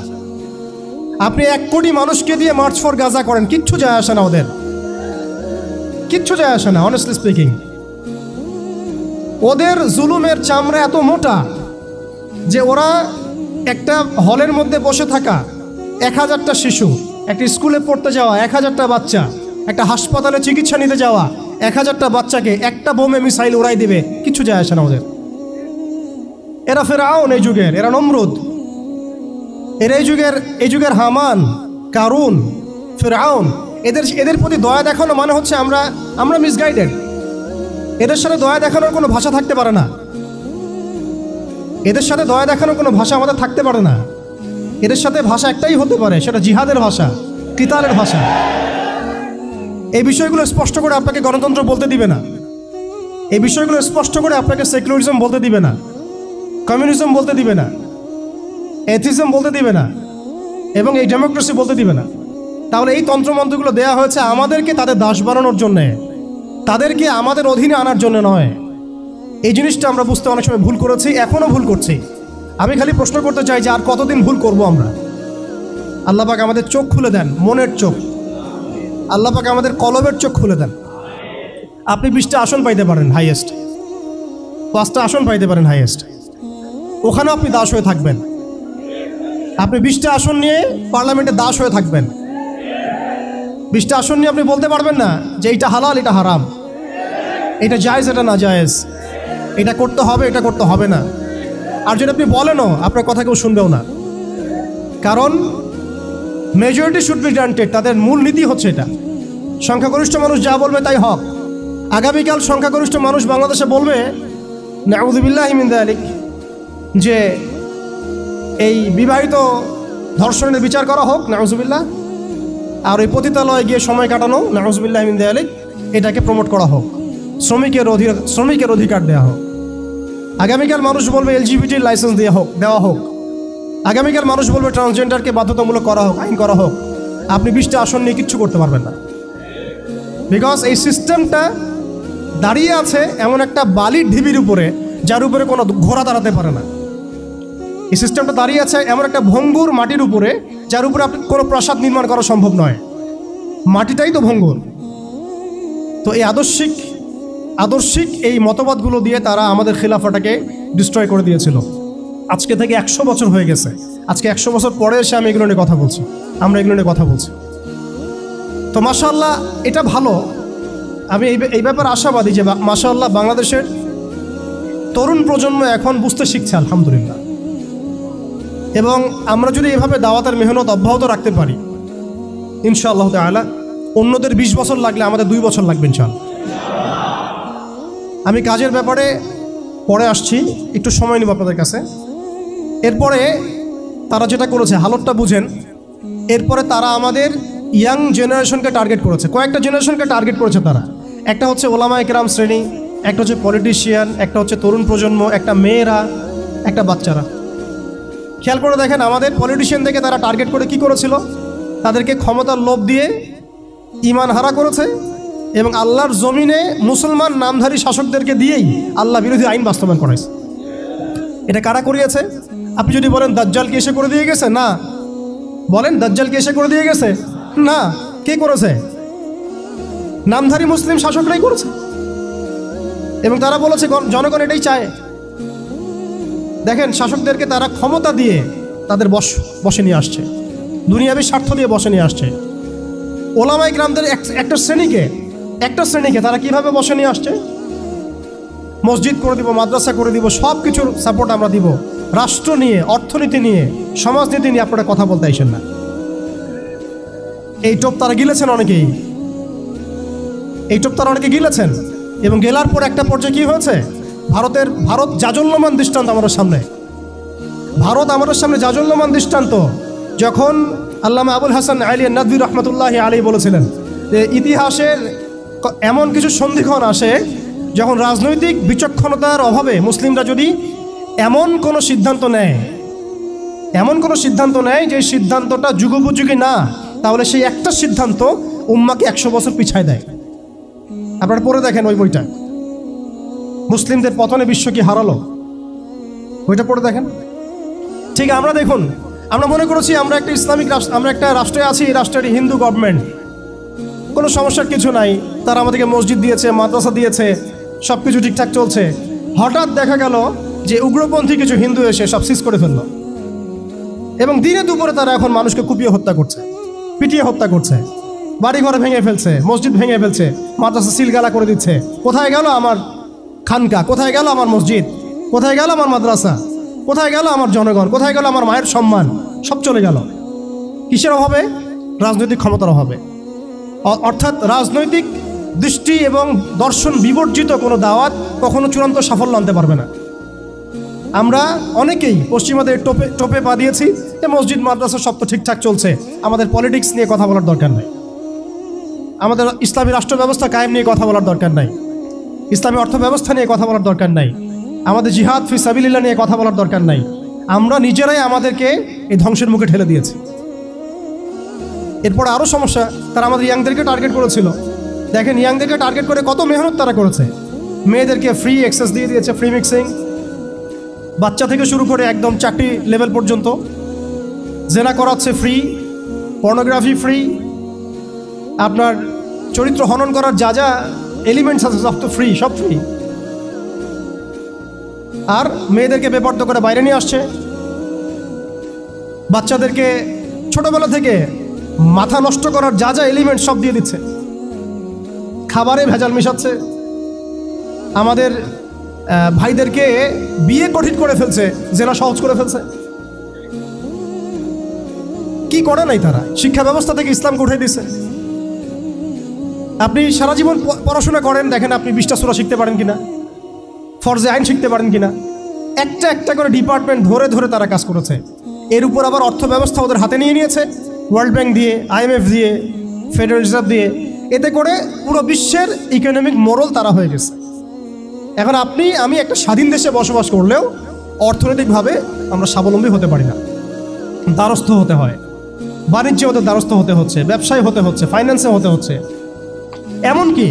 আপনি 1 কোটি মানুষকে দিয়ে মার্চ ফর গাজা করেন, কিচ্ছু যায় আসে না, ওদের কিচ্ছু যায় আসে না। অনেস্টলি স্পিকিং, ওদের জুলুমের চামড়া এত মোটা যে ওরা একটা হলের মধ্যে বসে থাকা 1000টা শিশু, একটা স্কুলে পড়তে যাওয়া 1000টা বাচ্চা, একটা হাসপাতালে চিকিৎসা নিতে যাওয়া 1000টা বাচ্চাকে একটা বোমে মিসাইল উড়াই দিবে, কিছু যায় আসে না ওদের। এরা ফেরাউন এই যুগের, এরা নমরুদ, এরা এই যুগের হামান, কারুন, ফেরাউন। এদের প্রতি দয়া দেখানো মানে হচ্ছে আমরা মিসগাইডেড। এদের সাথে দয়া দেখানোর কোনো ভাষা থাকতে পারে না। এদের সাথে দয়া দেখানোর কোনো ভাষা আমাদের থাকতে পারে না। এদের সাথে ভাষা একটাই হতে পারে, সেটা জিহাদের ভাষা, কিতালের ভাষা। এই বিষয়গুলো স্পষ্ট করে আপনাকে গণতন্ত্র বলতে দিবে না। এই বিষয়গুলো স্পষ্ট করে আপনাকে সেকুলারিজম বলতে দিবে না, কমিউনিজম বলতে দিবে না, এথিজম বলতে দিবে না, এবং এই ডেমোক্রেসি বলতে দিবে না। তাহলে এই তন্ত্রমন্ত্রগুলো দেয়া হয়েছে আমাদেরকে তাদের দাস বানানোর জন্যে, তাদেরকে আমাদের অধীনে আনার জন্য নয়। এই জিনিসটা আমরা বুঝতে অনেক সময় ভুল করেছি, এখনও ভুল করছি। আমি খালি প্রশ্ন করতে চাই যে আর কতদিন ভুল করব আমরা? আল্লাহ পাক আমাদের চোখ খুলে দেন, মনের চোখ। আল্লাহ পাক আমাদের কলবের চোখ খুলে দেন। আপনি 20টা আসন পাইতে পারেন হাইয়েস্ট, 5টা আসন পাইতে পারেন হাইয়েস্ট, ওখানেও আপনি দাস হয়ে থাকবেন। আপনি 20টা আসন নিয়ে পার্লামেন্টে দাস হয়ে থাকবেন। 20টা আসন নিয়ে আপনি বলতে পারবেন না যে এটা হালাল, এটা হারাম, এটা জায়েজ, এটা না জায়েজ, এটা করতে হবে, এটা করতে হবে না। আর যদি আপনি বলেনও, আপনার কথা কেউ শুনবেও না। কারণ মেজরিটি শুড বি গ্রান্টেড, তাদের মূল নীতি হচ্ছে এটা। সংখ্যাগরিষ্ঠ মানুষ যা বলবে তাই হক। আগামীকাল সংখ্যাগরিষ্ঠ মানুষ বাংলাদেশে বলবে নাউযুবিল্লাহি মিন যালিক, যে এই বিবাহিত ধর্ষণের বিচার করা হোক, নাউযুবিল্লাহ, আর ওই পতিতালয়ে গিয়ে সময় কাটানো, নাউযুবিল্লাহি মিন যালিক, এটাকে প্রমোট করা হোক, শ্রমিকের অধিকার দেওয়া হোক। আগামীকাল মানুষ বলবে এলজিবিটির লাইসেন্স দেওয়া হোক, আগামীকাল মানুষ বলবে ট্রান্সজেন্ডারকে বাধ্যতামূলক করা হোক, আইন করা হোক। আপনি 20টা আসন নিয়ে কিচ্ছু করতে পারবেন না, বিকজ এই সিস্টেমটা দাঁড়িয়ে আছে এমন একটা বালির ঢিবির উপরে যার উপরে কোনো ঘোড়া দাঁড়াতে পারে না। এই সিস্টেমটা দাঁড়িয়ে আছে এমন একটা ভঙ্গুর মাটির উপরে যার উপরে আপনি কোনো প্রাসাদ নির্মাণ করা সম্ভব নয়, মাটিটাই তো ভঙ্গুর। তো এই আদর্শিক এই মতবাদগুলো দিয়ে তারা আমাদের খিলাফাটাকে ডিস্ট্রয় করে দিয়েছিল। আজকে থেকে 100 বছর হয়ে গেছে, আজকে 100 বছর পরে এসে আমি এগুলো নিয়ে কথা বলছি, আমরা এগুলো নিয়ে কথা বলছি। তো মাশাআল্লাহ এটা ভালো, আমি এই ব্যাপারে আশাবাদী যে মাশাআল্লাহ বাংলাদেশের তরুণ প্রজন্ম এখন বুঝতে শিখছে আলহামদুলিল্লাহ। এবং আমরা যদি এভাবে দাওয়াতের মেহনত অব্যাহত রাখতে পারি ইনশাআল্লাহ তাআলা, অন্যদের 20 বছর লাগলে আমাদের 2 বছর লাগবে ইনশাআল্লাহ। আমি কাজের ব্যাপারে পরে আসছি, একটু সময় নিব আপনাদের কাছে। এরপরে তারা যেটা করেছে হালতটা বুঝেন, এরপরে তারা আমাদের ইয়াং জেনারেশনকে টার্গেট করেছে, কয়েকটা জেনারেশনকে টার্গেট করেছে তারা। একটা হচ্ছে ওলামায়ে কেরাম শ্রেণী, একটা হচ্ছে পলিটিশিয়ান, একটা হচ্ছে তরুণ প্রজন্ম, একটা মেয়েরা, একটা বাচ্চারা। খেয়াল করে দেখেন আমাদের পলিটিশিয়ানদেরকে তারা টার্গেট করে কি করেছিল, তাদেরকে ক্ষমতার লোভ দিয়ে ঈমান হারা করেছে এবং আল্লাহর জমিনে মুসলমান নামধারী শাসকদেরকে দিয়েই আল্লাহ বিরোধী আইন বাস্তবায়ন করেছে। এটা কারা করিয়েছে? আপনি যদি বলেন দাজ্জালকে এসে করে দিয়ে গেছে, না। বলেন দাজ্জালকে এসে করে দিয়ে গেছে, না। কে করেছে? নামধারী মুসলিম শাসকরাই করেছে। এবং তারা বলেছে জনগণ এটাই চায়। দেখেন শাসকদেরকে তারা ক্ষমতা দিয়ে তাদের বসে নিয়ে আসছে, দুনিয়াবী স্বার্থ দিয়ে বসে নিয়ে আসছে। ওলামায়ে কেরামদের একটা শ্রেণীকে তারা কিভাবে বসে নিয়ে আসছে? মসজিদ করে দিব, মাদ্রাসা করে দিব, সব কিছুর সাপোর্ট আমরা দিব। রাষ্ট্র নিয়ে, অর্থনীতি নিয়ে, সমাজনীতি নিয়ে আপনারা কথা বলতে আইসেন না। এই টোপ তারা গিলেছেন অনেকেই, গিলেছেন। এবং গেলার পর একটা পর্যায়ে কি হয়েছে, ভারত জাজল্যমান দৃষ্টান্ত আমাদের সামনে। জাজল্যমান দৃষ্টান্ত। যখন আল্লামা আবুল হাসান আলী নাদভী রহমতুল্লাহি আলাইহি বলেছিলেন যে ইতিহাসের এমন কিছু সন্ধিক্ষণ আসে যখন রাজনৈতিক বিচক্ষণতার অভাবে মুসলিমরা যদি এমন কোনো সিদ্ধান্ত নেয় যে সিদ্ধান্তটা যুগোপযোগী না, তাহলে সেই একটা সিদ্ধান্ত উম্মাকে 100 বছর পিছায় দেয়। আপনারা পড়ে দেখেন ওই বইটা, মুসলিমদের পতনে বিশ্ব কি হারালো, বইটা পড়ে দেখেন। ঠিক আমরা মনে করেছি আমরা একটা ইসলামিক রাষ্ট্র, আমরা একটা রাষ্ট্রে আছি, এই রাষ্ট্রের হিন্দু গভর্নমেন্ট, কোনো সমস্যার কিছু নাই, তারা আমাদেরকে মসজিদ দিয়েছে, মাদ্রাসা দিয়েছে, সব কিছু ঠিকঠাক চলছে। হঠাৎ দেখা গেল যে উগ্রপন্থী কিছু হিন্দু এসে সব সিজ করে ফেললো এবং দিনে দুপুরে তারা এখন মানুষকে কুপিয়ে হত্যা করছে, পিটিয়ে হত্যা করছে, বাড়িঘর ভেঙে ফেলছে, মসজিদ ভেঙে ফেলছে, মাদ্রাসা সিলগালা করে দিচ্ছে। কোথায় গেল আমার খানকা, কোথায় গেল আমার মসজিদ, কোথায় গেল আমার মাদ্রাসা, কোথায় গেল আমার জনগণ, কোথায় গেল আমার মায়ের সম্মান? সব চলে গেল। কিসের অভাবে? রাজনৈতিক ক্ষমতার অভাবে। অর্থাৎ রাজনৈতিক দৃষ্টি এবং দর্শন বিবর্জিত কোনো দাওয়াত কখনো চূড়ান্ত সাফল্য আনতে পারবে না। আমরা অনেকেই পশ্চিমাদের টোপে পা দিয়েছি যে মসজিদ মাদ্রাসা সব তো ঠিকঠাক চলছে, আমাদের পলিটিক্স নিয়ে কথা বলার দরকার নাই, আমাদের ইসলামী রাষ্ট্র ব্যবস্থা কায়েম নিয়ে কথা বলার দরকার নাই, ইসলামী অর্থ ব্যবস্থা নিয়ে কথা বলার দরকার নাই, আমাদের জিহাদ ফি সাবিলিল্লাহ নিয়ে কথা বলার দরকার নাই। আমরা নিজেরাই আমাদেরকে এই ধ্বংসের মুখে ঠেলে দিয়েছি। এরপরে আরও সমস্যা, তারা আমাদের ইয়াংদেরকে টার্গেট করেছিল। দেখেন ইয়াংদেরকে টার্গেট করে কত মেহনত তারা করেছে। মেয়েদেরকে ফ্রি অ্যাক্সেস দিয়ে দিয়েছে, ফ্রি মিক্সিং, বাচ্চা থেকে শুরু করে একদম চাকরি লেভেল পর্যন্ত। জেনা করাচ্ছে ফ্রি, পর্নোগ্রাফি ফ্রি, আপনার চরিত্র হনন করার যা এলিমেন্টস আছে সব তো ফ্রি, সব ফ্রি। আর মেয়েদেরকে বেপর্দ করে বাইরে নিয়ে আসছে, বাচ্চাদেরকে ছোটবেলা থেকে মাথা নষ্ট করার যা এলিমেন্ট সব দিয়ে দিচ্ছে, খাবারে ভেজাল মিশাচ্ছে, আমাদের ভাইদেরকে বিয়ে কঠিন করে ফেলছে, জেনা সহজ করে ফেলছে। কি করে নাই তারা? শিক্ষা ব্যবস্থা থেকে ইসলামকে উঠে দিচ্ছে। আপনি সারা জীবন পড়াশোনা করেন, দেখেন আপনি 20টা সূরা শিখতে পারেন কিনা, ফরজে আইন শিখতে পারেন কিনা। একটা করে ডিপার্টমেন্ট ধরে ধরে তারা কাজ করেছে। এর উপর আবার অর্থ ব্যবস্থা ওদের হাতে নিয়ে নিয়েছে, ওয়ার্ল্ড ব্যাংক দিয়ে, IMF দিয়ে, ফেডারেল রিজার্ভ দিয়ে। এতে করে পুরো বিশ্বের ইকোনমিক মোড়ল তারা হয়ে গেছে। এখন আপনি আমি একটা স্বাধীন দেশে বসবাস করলেও অর্থনৈতিকভাবে আমরা স্বাবলম্বী হতে পারি না, দ্বারস্থ হতে হয়, বাণিজ্যে হতে দ্বারস্থ হতে হচ্ছে, ব্যবসায় হতে হচ্ছে, ফাইন্যান্সে হতে হচ্ছে। এমনকি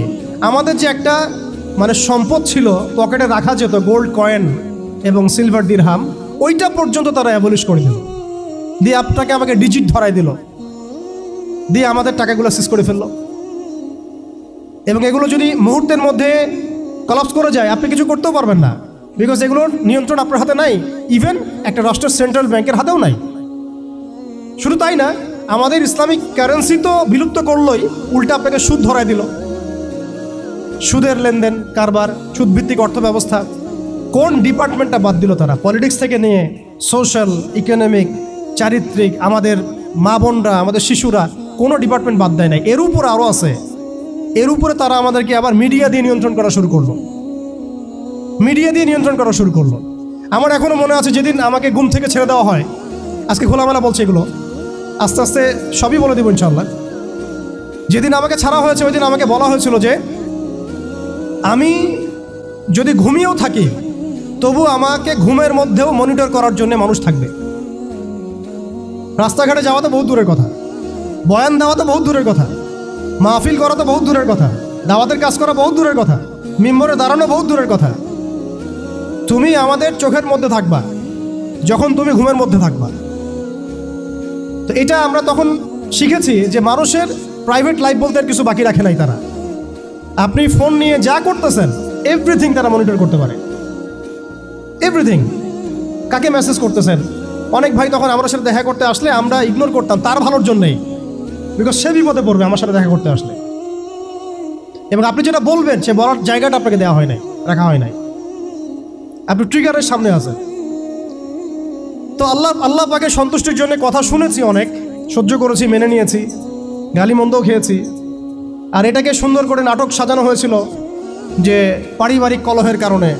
আমাদের যে একটা মানে সম্পদ ছিল পকেটে রাখা যেত, গোল্ড কয়েন এবং সিলভার দিরহাম, ওইটা পর্যন্ত তারা অ্যাবলিশ করে দিল, দিয়ে আপনাকে আমাকে ডিজিট ধরাই দিল, দিয়ে আমাদের টাকাগুলো সিজ করে ফেললো। এবং এগুলো যদি মুহূর্তের মধ্যে কলাপস করে যায় আপনি কিছু করতেও পারবেন না, বিকজ এগুলোর নিয়ন্ত্রণ আপনার হাতে নাই, ইভেন একটা রাষ্ট্রের সেন্ট্রাল ব্যাংকের হাতেও নাই। শুধু তাই না, আমাদের ইসলামিক কারেন্সি তো বিলুপ্ত করলোই, উল্টা আপনাকে সুদ ধরাই দিল, সুদের লেনদেন কারবার, সুদভিত্তিক অর্থ ব্যবস্থা। কোন ডিপার্টমেন্টটা বাদ দিল তারা? পলিটিক্স থেকে নিয়ে সোশ্যাল, ইকোনমিক, চারিত্রিক, আমাদের মা বোনরা, আমাদের শিশুরা, কোনো ডিপার্টমেন্ট বাদ দেয় নাই। এর উপরে আরও আছে, এর উপরে তারা আমাদেরকে আবার মিডিয়া দিয়ে নিয়ন্ত্রণ করা শুরু করলো, মিডিয়া দিয়ে নিয়ন্ত্রণ করা শুরু করলো। আমার এখনও মনে আছে যেদিন আমাকে ঘুম থেকে ছেড়ে দেওয়া হয়, আজকে খোলামেলা বলছে এগুলো, আস্তে আস্তে সবই বলে দেবো ইনশাল্লাহ। যেদিন আমাকে ছাড়া হয়েছে ওই দিন আমাকে বলা হয়েছিল যে আমি যদি ঘুমিয়েও থাকি তবু আমাকে ঘুমের মধ্যেও মনিটর করার জন্য মানুষ থাকবে। রাস্তাঘাটে যাওয়া তো বহুত দূরের কথা, বয়ান দেওয়া তো বহুত দূরের কথা, মাহফিল করা তো বহুত দূরের কথা, দাওয়াতের কাজ করা বহুত দূরের কথা, মিম্বরে দাঁড়ানো বহুত দূরের কথা। তুমি আমাদের চোখের মধ্যে থাকবা যখন তুমি ঘুমের মধ্যে থাকবা। তো এটা আমরা তখন শিখেছি যে মানুষের প্রাইভেট লাইফ বলতে আর কিছু বাকি রাখে নাই তারা। আপনি ফোন নিয়ে যা করতেছেন এভরিথিং তারা মনিটর করতে পারে, এভরিথিং। কাকে মেসেজ করতেছেন, অনেক ভাই তখন আমার সাথে দেখা করতে আসলে আমরা ইগনোর করতাম তার ভালোর জন্যই, বিকজ সে বিপদে পড়বে আমার সাথে দেখা করতে আসলে। এবং আপনি যেটা বলবেন সে বলার জায়গাটা আপনাকে দেওয়া হয় নাই, রাখা হয় নাই, আপনি ট্রিগারের সামনে আছেন। তো আল্লাহ পাকে সন্তুষ্টির জন্য কথা শুনেছি, অনেক সহ্য করেছি, মেনে নিয়েছি, গালি মন্দও খেয়েছি। আর এটাকে সুন্দর করে নাটক সাজানো হয়েছিল যে পারিবারিক কলহের কারণে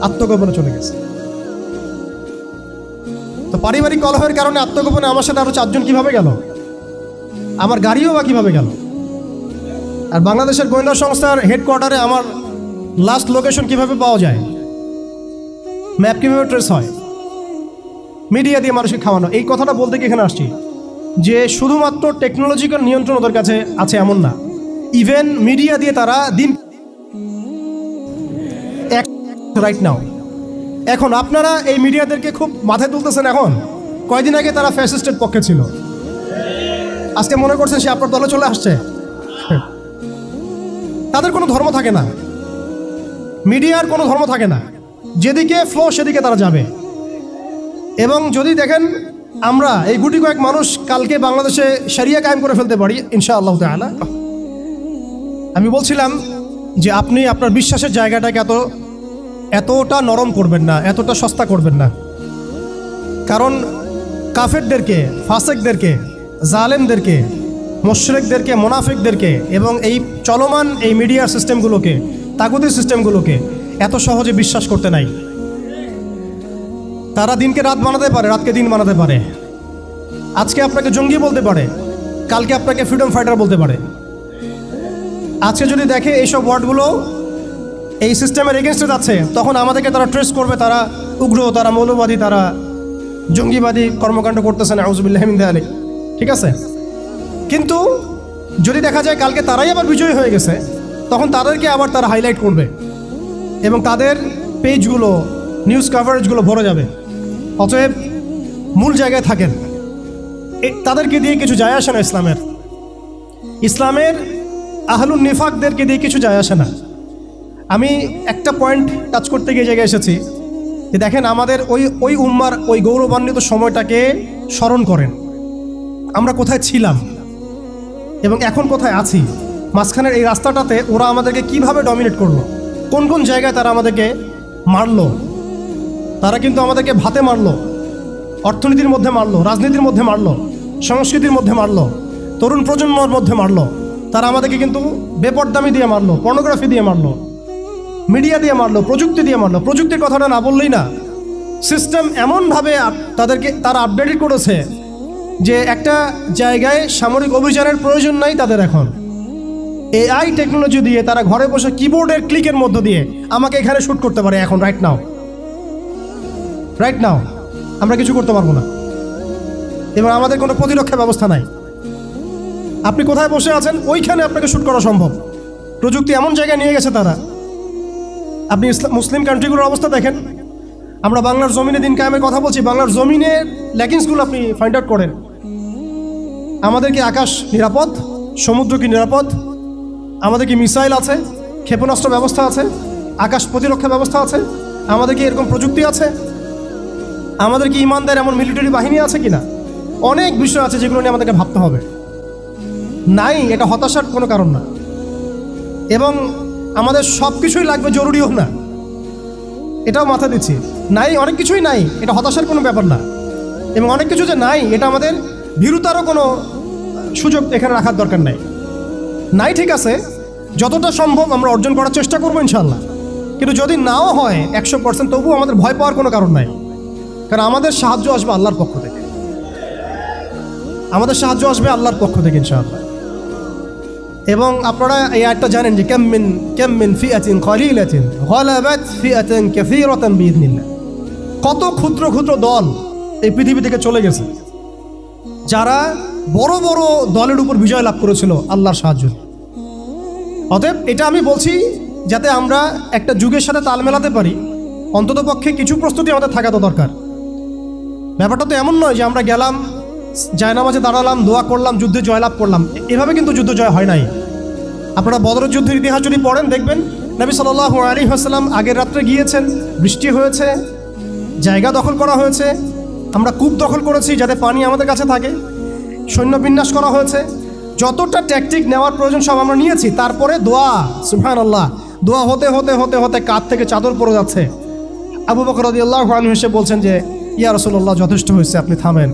আত্মগোপনে চলে গেছে। তো পারিবারিক কলহের কারণে আত্মগোপনে আমার সাথে আরো 4 জন কিভাবে গেল, আমার গাড়িও বা কিভাবে গেল। আর বাংলাদেশের গোয়েন্দা সংস্থার হেডকোয়ার্টারে আমার লাস্ট লোকেশন কিভাবে পাওয়া যায়, ম্যাপ কিভাবে ট্রেস হয়, মিডিয়া দিয়ে মানুষকে খাওয়ানো। এই কথাটা বলতে কি এখানে আসছি যে শুধুমাত্র টেকনোলজিক্যাল নিয়ন্ত্রণ ওদের কাছে আছে এমন না, ইভেন মিডিয়া দিয়ে তারা দিন রাইট নাও। এখন আপনারা এই মিডিয়াদেরকে খুব মাথায় তুলতেছেন। এখন কয়দিন আগে তারা ফ্যাসিস্টের পক্ষে ছিল, আজকে মনে করছেন সে আপনার দলে চলে আসছে। তাদের কোনো ধর্ম থাকে না, মিডিয়ার কোনো ধর্ম থাকে না, যেদিকে ফ্লো সেদিকে তারা যাবে। এবং যদি দেখেন আমরা এই গুটি কয়েক মানুষ কালকে বাংলাদেশে শরিয়া কায়েম করে ফেলতে পারি ইনশাআল্লাহ তাআলা। আমি বলছিলাম যে আপনি আপনার বিশ্বাসের জায়গাটাকে এতটা নরম করবেন না, এতটা সস্তা করবেন না। কারণ কাফেরদেরকে, ফাসেকদেরকে, জালেমদেরকে, মুশরিকদেরকে, মুনাফিকদেরকে এবং এই চলমান এই মিডিয়া সিস্টেমগুলোকে, তাগুতি সিস্টেমগুলোকে এত সহজে বিশ্বাস করতে নাই। তারা দিনকে রাত বানাতে পারে, রাতকে দিন বানাতে পারে। আজকে আপনাকে জঙ্গি বলতে পারে, কালকে আপনাকে ফ্রিডম ফাইটার বলতে পারে। আজকে যদি দেখে এইসব ওয়ার্ডগুলো এই সিস্টেমের এগেনস্টে যাচ্ছে, তখন আমাদেরকে তারা ট্রেস করবে, তারা উগ্র, তারা মৌলবাদী, তারা জঙ্গিবাদী কর্মকাণ্ড করতেছেন, আউযুবিল্লাহি মিন যালিক। ঠিক আছে, কিন্তু যদি দেখা যায় কালকে তারাই আবার বিজয়ী হয়ে গেছে, তখন তাদেরকে আবার তারা হাইলাইট করবে এবং তাদের পেজগুলো, নিউজ কাভারেজগুলো ভরে যাবে। অতএব মূল জায়গায় থাকেন, তাদেরকে দিয়ে কিছু যায় আসে না। ইসলামের আহলুন নিফাকদেরকে দিয়ে কিছু যায় আসে না। আমি একটা পয়েন্ট টাচ করতে গিয়ে জায়গায় এসেছি যে দেখেন আমাদের ওই উম্মার ওই গৌরবান্বিত সময়টাকে স্মরণ করেন, আমরা কোথায় ছিলাম এবং এখন কোথায় আছি। মাঝখানের এই রাস্তাটাতে ওরা আমাদেরকে কিভাবে ডমিনেট করলো, কোন কোন জায়গায় তারা আমাদেরকে মারলো। তারা কিন্তু আমাদেরকে ভাতে মারলো, অর্থনীতির মধ্যে মারলো, রাজনীতির মধ্যে মারলো, সংস্কৃতির মধ্যে মারলো, তরুণ প্রজন্মের মধ্যে মারলো। তারা আমাদেরকে কিন্তু বেপরদামি দিয়ে মারলো, পর্নোগ্রাফি দিয়ে মারলো, মিডিয়া দিয়ে মারলো, প্রযুক্তি দিয়ে মারলো। প্রযুক্তির কথাটা না বললেই না, সিস্টেম এমনভাবে তারা আপডেটেড করেছে যে একটা জায়গায় সামরিক অভিযানের প্রয়োজন নাই তাদের এখন। এআই টেকনোলজি দিয়ে তারা ঘরে বসে কিবোর্ডের ক্লিকের মধ্য দিয়ে আমাকে এখানে শ্যুট করতে পারে এখন রাইট নাও আমরা কিছু করতে পারবো না, এবং আমাদের কোনো প্রতিরক্ষা ব্যবস্থা নাই। আপনি কোথায় বসে আছেন ওইখানে আপনাকে শ্যুট করা সম্ভব। প্রযুক্তি এমন জায়গায় নিয়ে গেছে তারা। আপনি মুসলিম কান্ট্রিগুলোর অবস্থা দেখেন। আমরা বাংলার জমিনে দিন কায়েমের কথা বলছি, বাংলার জমিনের ল্যাকিংসগুলো আপনি ফাইন্ড আউট করেন। আমাদের কি আকাশ নিরাপদ? সমুদ্র কি নিরাপদ? আমাদের কি মিসাইল আছে? ক্ষেপণাস্ত্র ব্যবস্থা আছে? আকাশ প্রতিরক্ষা ব্যবস্থা আছে? আমাদের কি এরকম প্রযুক্তি আছে? আমাদের কি ইমানদার এমন মিলিটারি বাহিনী আছে কিনা? অনেক বিষয় আছে যেগুলো নিয়ে আমাদেরকে ভাবতে হবে। নাই, এটা হতাশার কোনো কারণ না। এবং আমাদের সব কিছুই লাগবে, জরুরিও না, এটাও মাথা দিচ্ছি। নাই, অনেক কিছুই নাই, এটা হতাশার কোনো ব্যাপার না। এবং অনেক কিছু যে নাই, এটা আমাদের ভীরুতারও কোনো সুযোগ এখানে রাখার দরকার নাই। নাই, ঠিক আছে, যতটা সম্ভব আমরা অর্জন করার চেষ্টা করবো ইনশাআল্লাহ। কিন্তু যদি নাও হয় 100%, তবুও আমাদের ভয় পাওয়ার কোনো কারণ নাই। কারণ আমাদের সাহায্য আসবে আল্লাহর পক্ষ থেকে, আল্লাহর পক্ষ থেকে ইনশাআল্লাহ। এবং আপনারা এই আয়াতটা জানেন যে কাম মিন ফিআতিন কলিলাতিন গালাবাত ফিআতান কাসীরাতান বিইذنিল্লাহ। কত ক্ষুদ্র ক্ষুদ্র দল এই পৃথিবী থেকে চলে গেছে, যারা বড় বড় দলের উপর বিজয় লাভ করেছিল আল্লাহর সাহায্য। অতএব এটা আমি বলছি যাতে আমরা একটা যুগের সাথে তাল মেলাতে পারি, অন্ততপক্ষে কিছু প্রস্তুতি আমাদের থাকা তো দরকার। ব্যাপারটা তো এমন নয় যে আমরা গেলাম, জায়নামাজে দাঁড়ালাম, দোয়া করলাম, যুদ্ধে জয়লাভ করলাম। এভাবে কিন্তু যুদ্ধ জয় হয় নাই। আপনারা বদরের যুদ্ধের ইতিহাস যদি পড়েন দেখবেন, নবী সাল্লাল্লাহু আলাইহি ওয়াসাল্লাম আগের রাত্রে গিয়েছেন, বৃষ্টি হয়েছে, জায়গা দখল করা হয়েছে, আমরা কূপ দখল করেছি যাতে পানি আমাদের কাছে থাকে, সৈন্য বিন্যাস করা হয়েছে, যতটা ট্যাকটিক নেওয়ার প্রয়োজন সব আমরা নিয়েছি। তারপরে দোয়া, সুবহানাল্লাহ, দোয়া হতে হতে হতে হতে কাঁধ থেকে চাদর পড়ে যাচ্ছে। আবু বকর রাদিয়াল্লাহু আনহু এসে বলছেন যে ইয়া রাসূলুল্লাহ, যথেষ্ট হয়েছে, আপনি থামেন,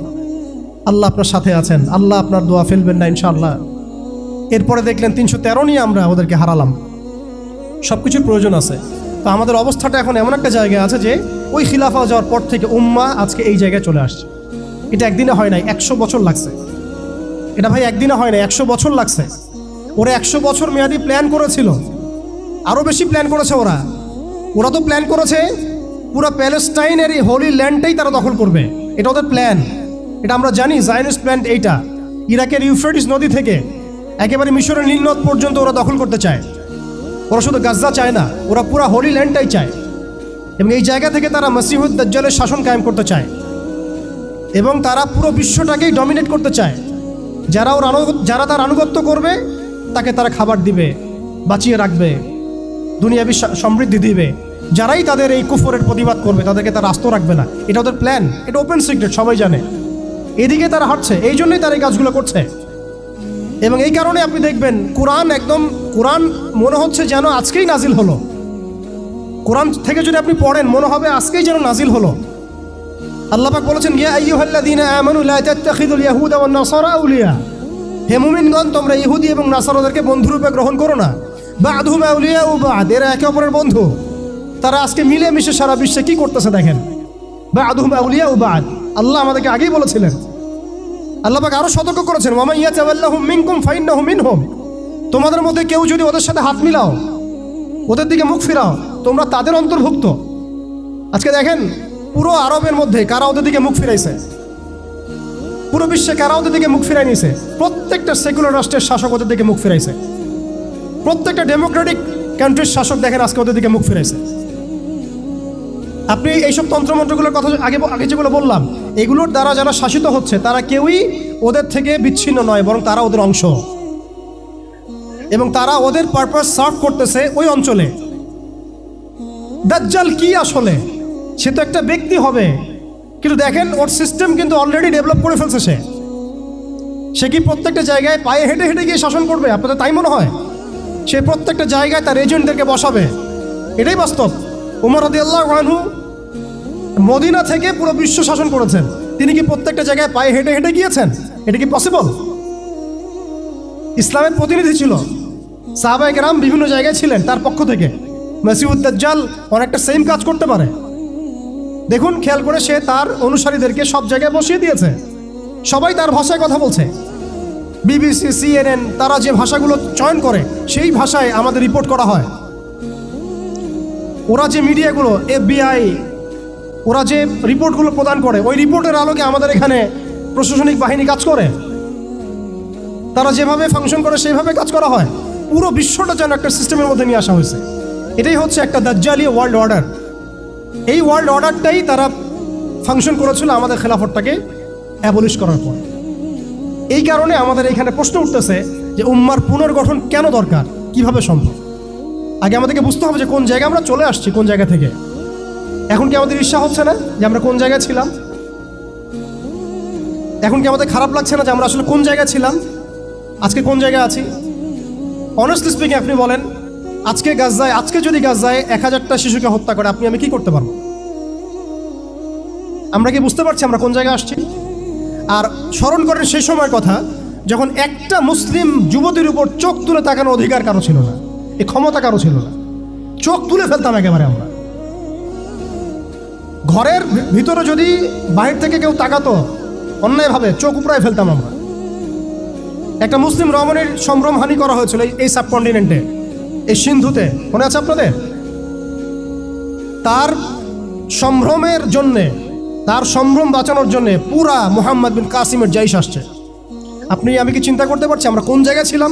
আল্লাহ আপনার সাথে আছেন, আল্লাহ আপনার দোয়া ফেলবেন না ইনশাআল্লাহ। এরপরে দেখলেন 313 নিয়ে আমরা ওদেরকে হারালাম। সব কিছুর প্রয়োজন আছে। তো আমাদের অবস্থাটা এখন এমন একটা জায়গায় আছে যে ওই খিলাফা যাওয়ার পর থেকে উম্মাহ আজকে এই জায়গায় চলে আসছে। এটা একদিনে হয় নাই, 100 বছর লাগছে। এটা ভাই একদিনে হয় নাই, 100 বছর লাগছে। ওরা 100 বছর মেয়াদি প্ল্যান করেছিল, আরও বেশি প্ল্যান করেছে ওরা তো প্ল্যান করেছে পুরো প্যালেস্টাইনের এই হোলি ল্যান্ডটাই তারা দখল করবে। এটা ওদের প্ল্যান, এটা আমরা জানি। জায়নিস্ট প্ল্যান এইটা, ইরাকের ইউফ্রেটিস নদী থেকে একেবারে মিশরের নীল নদ পর্যন্ত ওরা দখল করতে চায়। ওরা শুধু গাজা চায় না, ওরা পুরো হোলি ল্যান্ডটাই চায়। এবং এই জায়গা থেকে তারা মসিহুদ দাজ্জালের শাসন কায়েম করতে চায়, এবং তারা পুরো বিশ্বটাকেই ডমিনেট করতে চায়। যারা তার আনুগত্য করবে তাকে তারা খাবার দিবে, বাঁচিয়ে রাখবে, দুনিয়াবি সমৃদ্ধি দিবে। যারাই তাদের এই কুফরের প্রতিবাদ করবে তাদেরকে তারা আস্ত রাখবে না। এটা ওদের প্ল্যান, এটা ওপেন সিক্রেট, সবাই জানে। এদিকে তারা হাঁটছে, এই জন্যই তারা এই কাজগুলো করছে। এবং এই কারণে আপনি দেখবেন কোরআন মনে হচ্ছে যেন আজকেই নাজিল হলো। কোরআন থেকে যদি আপনি পড়েন মনে হবে আজকেই যেন নাজিল হলো। আল্লাহ পাক বলেছেন, ইয়া আইয়ুহাল্লাযীনা আমানু লা তাত্তাখিযুল ইয়াহুদা ওয়ান নাসারা আউলিয়া। হে মুমিনগণ, তোমরা ইহুদি এবং নাসারাদেরকে বন্ধুরূপে গ্রহণ করো না। বা'দুহুম আউলিয়াউ বা'দ, এরা একে অপরের বন্ধু। তারা আজকে মিলে মিশে সারা বিশ্বে কি করতেছে দেখেন। বা'দুহুম আউলিয়াউ বা'দ, আল্লাহ আমাদেরকে আগেই বলেছিলেন। আল্লাহ পাক আরো সতর্ক করেছেন, ওয়া মান ইয়াতাওয়াল্লাহুম মিনকুম ফাইন্নাহু মিনহুম। তোমাদের মধ্যে কেউ যদি ওদের সাথে হাত মিলাও, ওদের দিকে মুখ ফিরাও, তোমরা তাদের অন্তর্ভুক্ত। আজকে দেখেন পুরো আরবের মধ্যে কারা ওদের দিকে মুখ ফিরাইছে, পুরো বিশ্বে কারা ওদের দিকে মুখ ফিরাই নিয়েছে। প্রত্যেকটা সেকুলার রাষ্ট্রের শাসক ওদের দিকে মুখ ফিরাইছে। প্রত্যেকটা ডেমোক্রেটিক কান্ট্রির শাসক দেখেন আজকে ওদের দিকে মুখ ফিরাইছে। আপনি এইসব তন্ত্রমন্ত্রগুলোর কথা আগে যেগুলো বললাম, এগুলোর দ্বারা যারা শাসিত হচ্ছে তারা কেউই ওদের থেকে বিচ্ছিন্ন নয়, বরং তারা ওদের অংশ, এবং তারা ওদের পারপাস সার্ভ করতেছে ওই অঞ্চলে। দাজ্জাল কি আসলে? সে তো একটা ব্যক্তি হবে, কিন্তু দেখেন ওর সিস্টেম কিন্তু অলরেডি ডেভেলপ করে ফেলছে। সে কি প্রত্যেকটা জায়গায় পায়ে হেঁটে হেঁটে গিয়ে শাসন করবে? আপনাদের তাই মনে হয়? সে প্রত্যেকটা জায়গায় তার এজেন্টদেরকে বসাবে, এটাই বাস্তব। উমর রাদিয়াল্লাহু আনহু মদিনা থেকে পুরো বিশ্ব শাসন করেছেন। তিনি কি প্রত্যেকটা জায়গায় পায়ে হেঁটে হেঁটে গিয়েছেন? এটা কি পসিবল? ইসলামের প্রতিনিধি ছিল, সাহাবায়ে কেরাম বিভিন্ন জায়গায় ছিলেন তার পক্ষ থেকে। মসিহুদ দাজ্জাল অনেকটা সেম কাজ করতে পারে। দেখুন, খেয়াল করে, সে তার অনুসারীদেরকে সব জায়গায় বসিয়ে দিয়েছে, সবাই তার ভাষায় কথা বলছে। BBC, CNN তারা যে ভাষাগুলো চয়ন করে সেই ভাষায় আমাদের রিপোর্ট করা হয়। ওরা যে মিডিয়াগুলো FBI ওরা যে রিপোর্টগুলো প্রদান করে ওই রিপোর্টের আলোকে আমাদের এখানে প্রশাসনিক বাহিনী কাজ করে। তারা যেভাবে ফাংশন করে সেইভাবে কাজ করা হয়। পুরো বিশ্বটা যেন একটা সিস্টেমের মধ্যে নিয়ে আসা হয়েছে। এটাই হচ্ছে একটা দাজ্জালি ওয়ার্ল্ড অর্ডার। এই ওয়ার্ল্ড অর্ডারটাই তারা ফাংশন করেছিল আমাদের খেলাফতটাকে অ্যাবলিশ করার পর। এই কারণে আমাদের এখানে প্রশ্ন উঠতেছে যে উম্মার পুনর্গঠন কেন দরকার, কিভাবে সম্ভব। আগে আমাদেরকে বুঝতে হবে যে কোন জায়গায় আমরা চলে আসছি, কোন জায়গা থেকে। এখন কি আমাদের ঈর্ষা হচ্ছে না যে আমরা কোন জায়গায় ছিলাম? এখন কি আমাদের খারাপ লাগছে না যে আমরা আসলে কোন জায়গায় ছিলাম, আজকে কোন জায়গায় আছি? অনেস্টলি স্পিকিং আপনি বলেন, আজকে যদি গাজায় 1000টা শিশুকে হত্যা করে আপনি আমি কি করতে পারবো? আমরা কি বুঝতে পারছি আমরা কোন জায়গায় আসছি? আর স্মরণ করেন সেই সময়ের কথা যখন একটা মুসলিম যুবতীর উপর চোখ তুলে তাকানোর অধিকার কারো ছিল না, এই ক্ষমতা কারো ছিল না। চোখ তুলে ফেলতাম একেবারে আমরা। ঘরের ভিতরে যদি বাহির থেকে কেউ তাকাতো অন্যায়ভাবে চোখ উপড়ায় ফেলতাম আমরা। একটা মুসলিম রমণীর সম্ভ্রমহানি করা হয়েছিল এই সাবকন্টিনেন্টে, এই সিন্ধুতে, মনে আছে আপনাদের? তার সম্ভ্রমের জন্যে, তার সম্ভ্রম বাঁচানোর জন্যে পুরা মুহাম্মদ বিন কাসিমের জাইশ আসছে। আপনি আমি কি চিন্তা করতে পারছি আমরা কোন জায়গায় ছিলাম?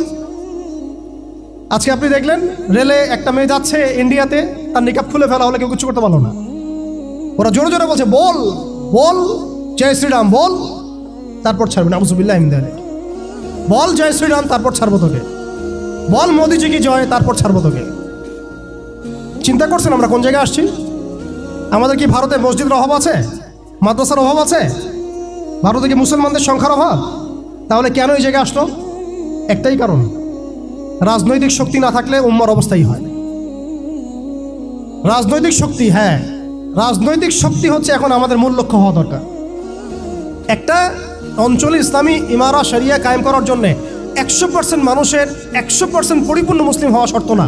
আজকে আপনি দেখলেন রেলে একটা মেয়ে যাচ্ছে ইন্ডিয়াতে, তার নিকাব খুলে ফেলা হলে কেউ কিছু করতে পারলো না। ওরা জোরে জোরে বলছে বল বল জয় শ্রীরাম বল, তারপর ছাড়বে না। আউযুবিল্লাহি মিন যালিক। বল জয় শ্রীরাম, তারপর ছাড়বো তোকে। বল মোদিজি কি জয়, তারপর ছাড়বো তোকে। চিন্তা করছেন আমরা কোন জায়গায় আসছি? আমাদের কি ভারতে মসজিদের অভাব আছে, মাদ্রাসার অভাব আছে? ভারতে কি মুসলমানদের সংখ্যার অভাব? তাহলে কেন এই জায়গায় আসলো? একটাই কারণ, রাজনৈতিক শক্তি না থাকলে উম্মার অবস্থাই হয়। রাজনৈতিক শক্তি, হ্যাঁ রাজনৈতিক শক্তি হচ্ছে এখন আমাদের মূল লক্ষ্য হওয়া দরকার। একটা অঞ্চলে ইসলামী ইমারা শরিয়া কায়েম করার জন্য 100% মানুষের 100% পরিপূর্ণ মুসলিম হওয়া শর্ত না।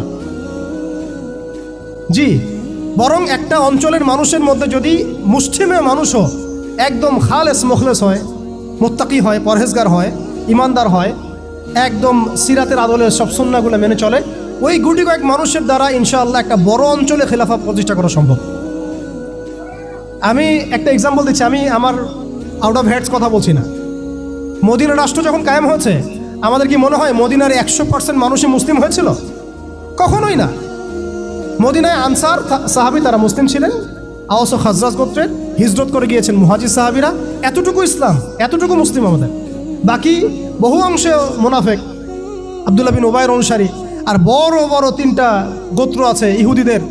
জি, বরং একটা অঞ্চলের মানুষের মধ্যে যদি মুসলিমে মানুষও একদম খালেস মুখলেস হয়, মুত্তাকি হয়, পরহেজগার হয়, ইমানদার হয়, একদম সিরাতের আদলের সব সুন্নাহগুলো মেনে চলে, ওই গুটি কয়েক মানুষের দ্বারা ইনশাআল্লাহ একটা বড় অঞ্চলে খেলাফত প্রতিষ্ঠা করা সম্ভব। আমি একটা এক্সাম্পল দিচ্ছি, আমি আমার আউট অফ হেডস কথা বলছি না। মদিনা রাষ্ট্র যখন কায়েম হয়েছে আমাদের কি মনে হয় মদিনার 100% মানুষই মুসলিম হয়েছিল? কখনোই না। মদিনায় আনসার সাহাবী তারা মুসলিম ছিলেন, আওস ও খাজরাজ গোত্রের, হিজরত করে গিয়েছেন মুহাজির সাহাবীরা, এতটুকু ইসলাম, এতটুকু মুসলিম আমাদের। বাকি বহু অংশে মুনাফেক, আব্দুল্লাহ বিন উবাইর অনুসারী, আর বড় বড় 3টা গোত্র আছে ইহুদিদের,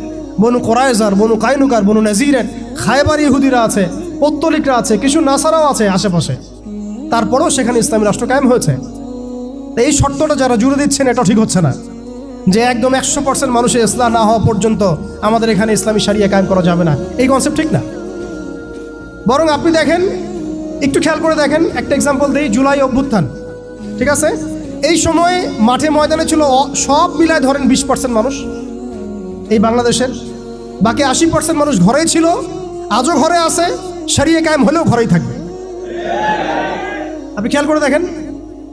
বনু কোরাইজার, বনু কাইনুকার, বনু নাজিরের, খায়বার ইহুদিরা আছে, পত্তলিকরা আছে, কিছু নাসারাও আছে আশেপাশে। তারপরেও সেখানে ইসলামী রাষ্ট্র কায়েম হয়েছে। এই শর্তটা যারা জুড়ে দিচ্ছেন এটা ঠিক হচ্ছে না, যে একদম 100% মানুষের ইসলাম না হওয়া পর্যন্ত আমাদের এখানে ইসলামী শরিয়া কায়েম করা যাবে না, এই কনসেপ্ট ঠিক না। বরং আপনি দেখেন, একটু খেয়াল করে দেখেন, একটা এক্সাম্পল দিই, জুলাই অভ্যুত্থান, ঠিক আছে? এই সময় মাঠে ময়দানে ছিল সব মিলায় ধরেন 20% মানুষ এই বাংলাদেশের, বাকি 80% মানুষ ঘরেই ছিল, আজও ঘরে আছে, শরিয়া কায়েম হলেও ঘরেই থাকবে। আপনি খেয়াল করে দেখেন,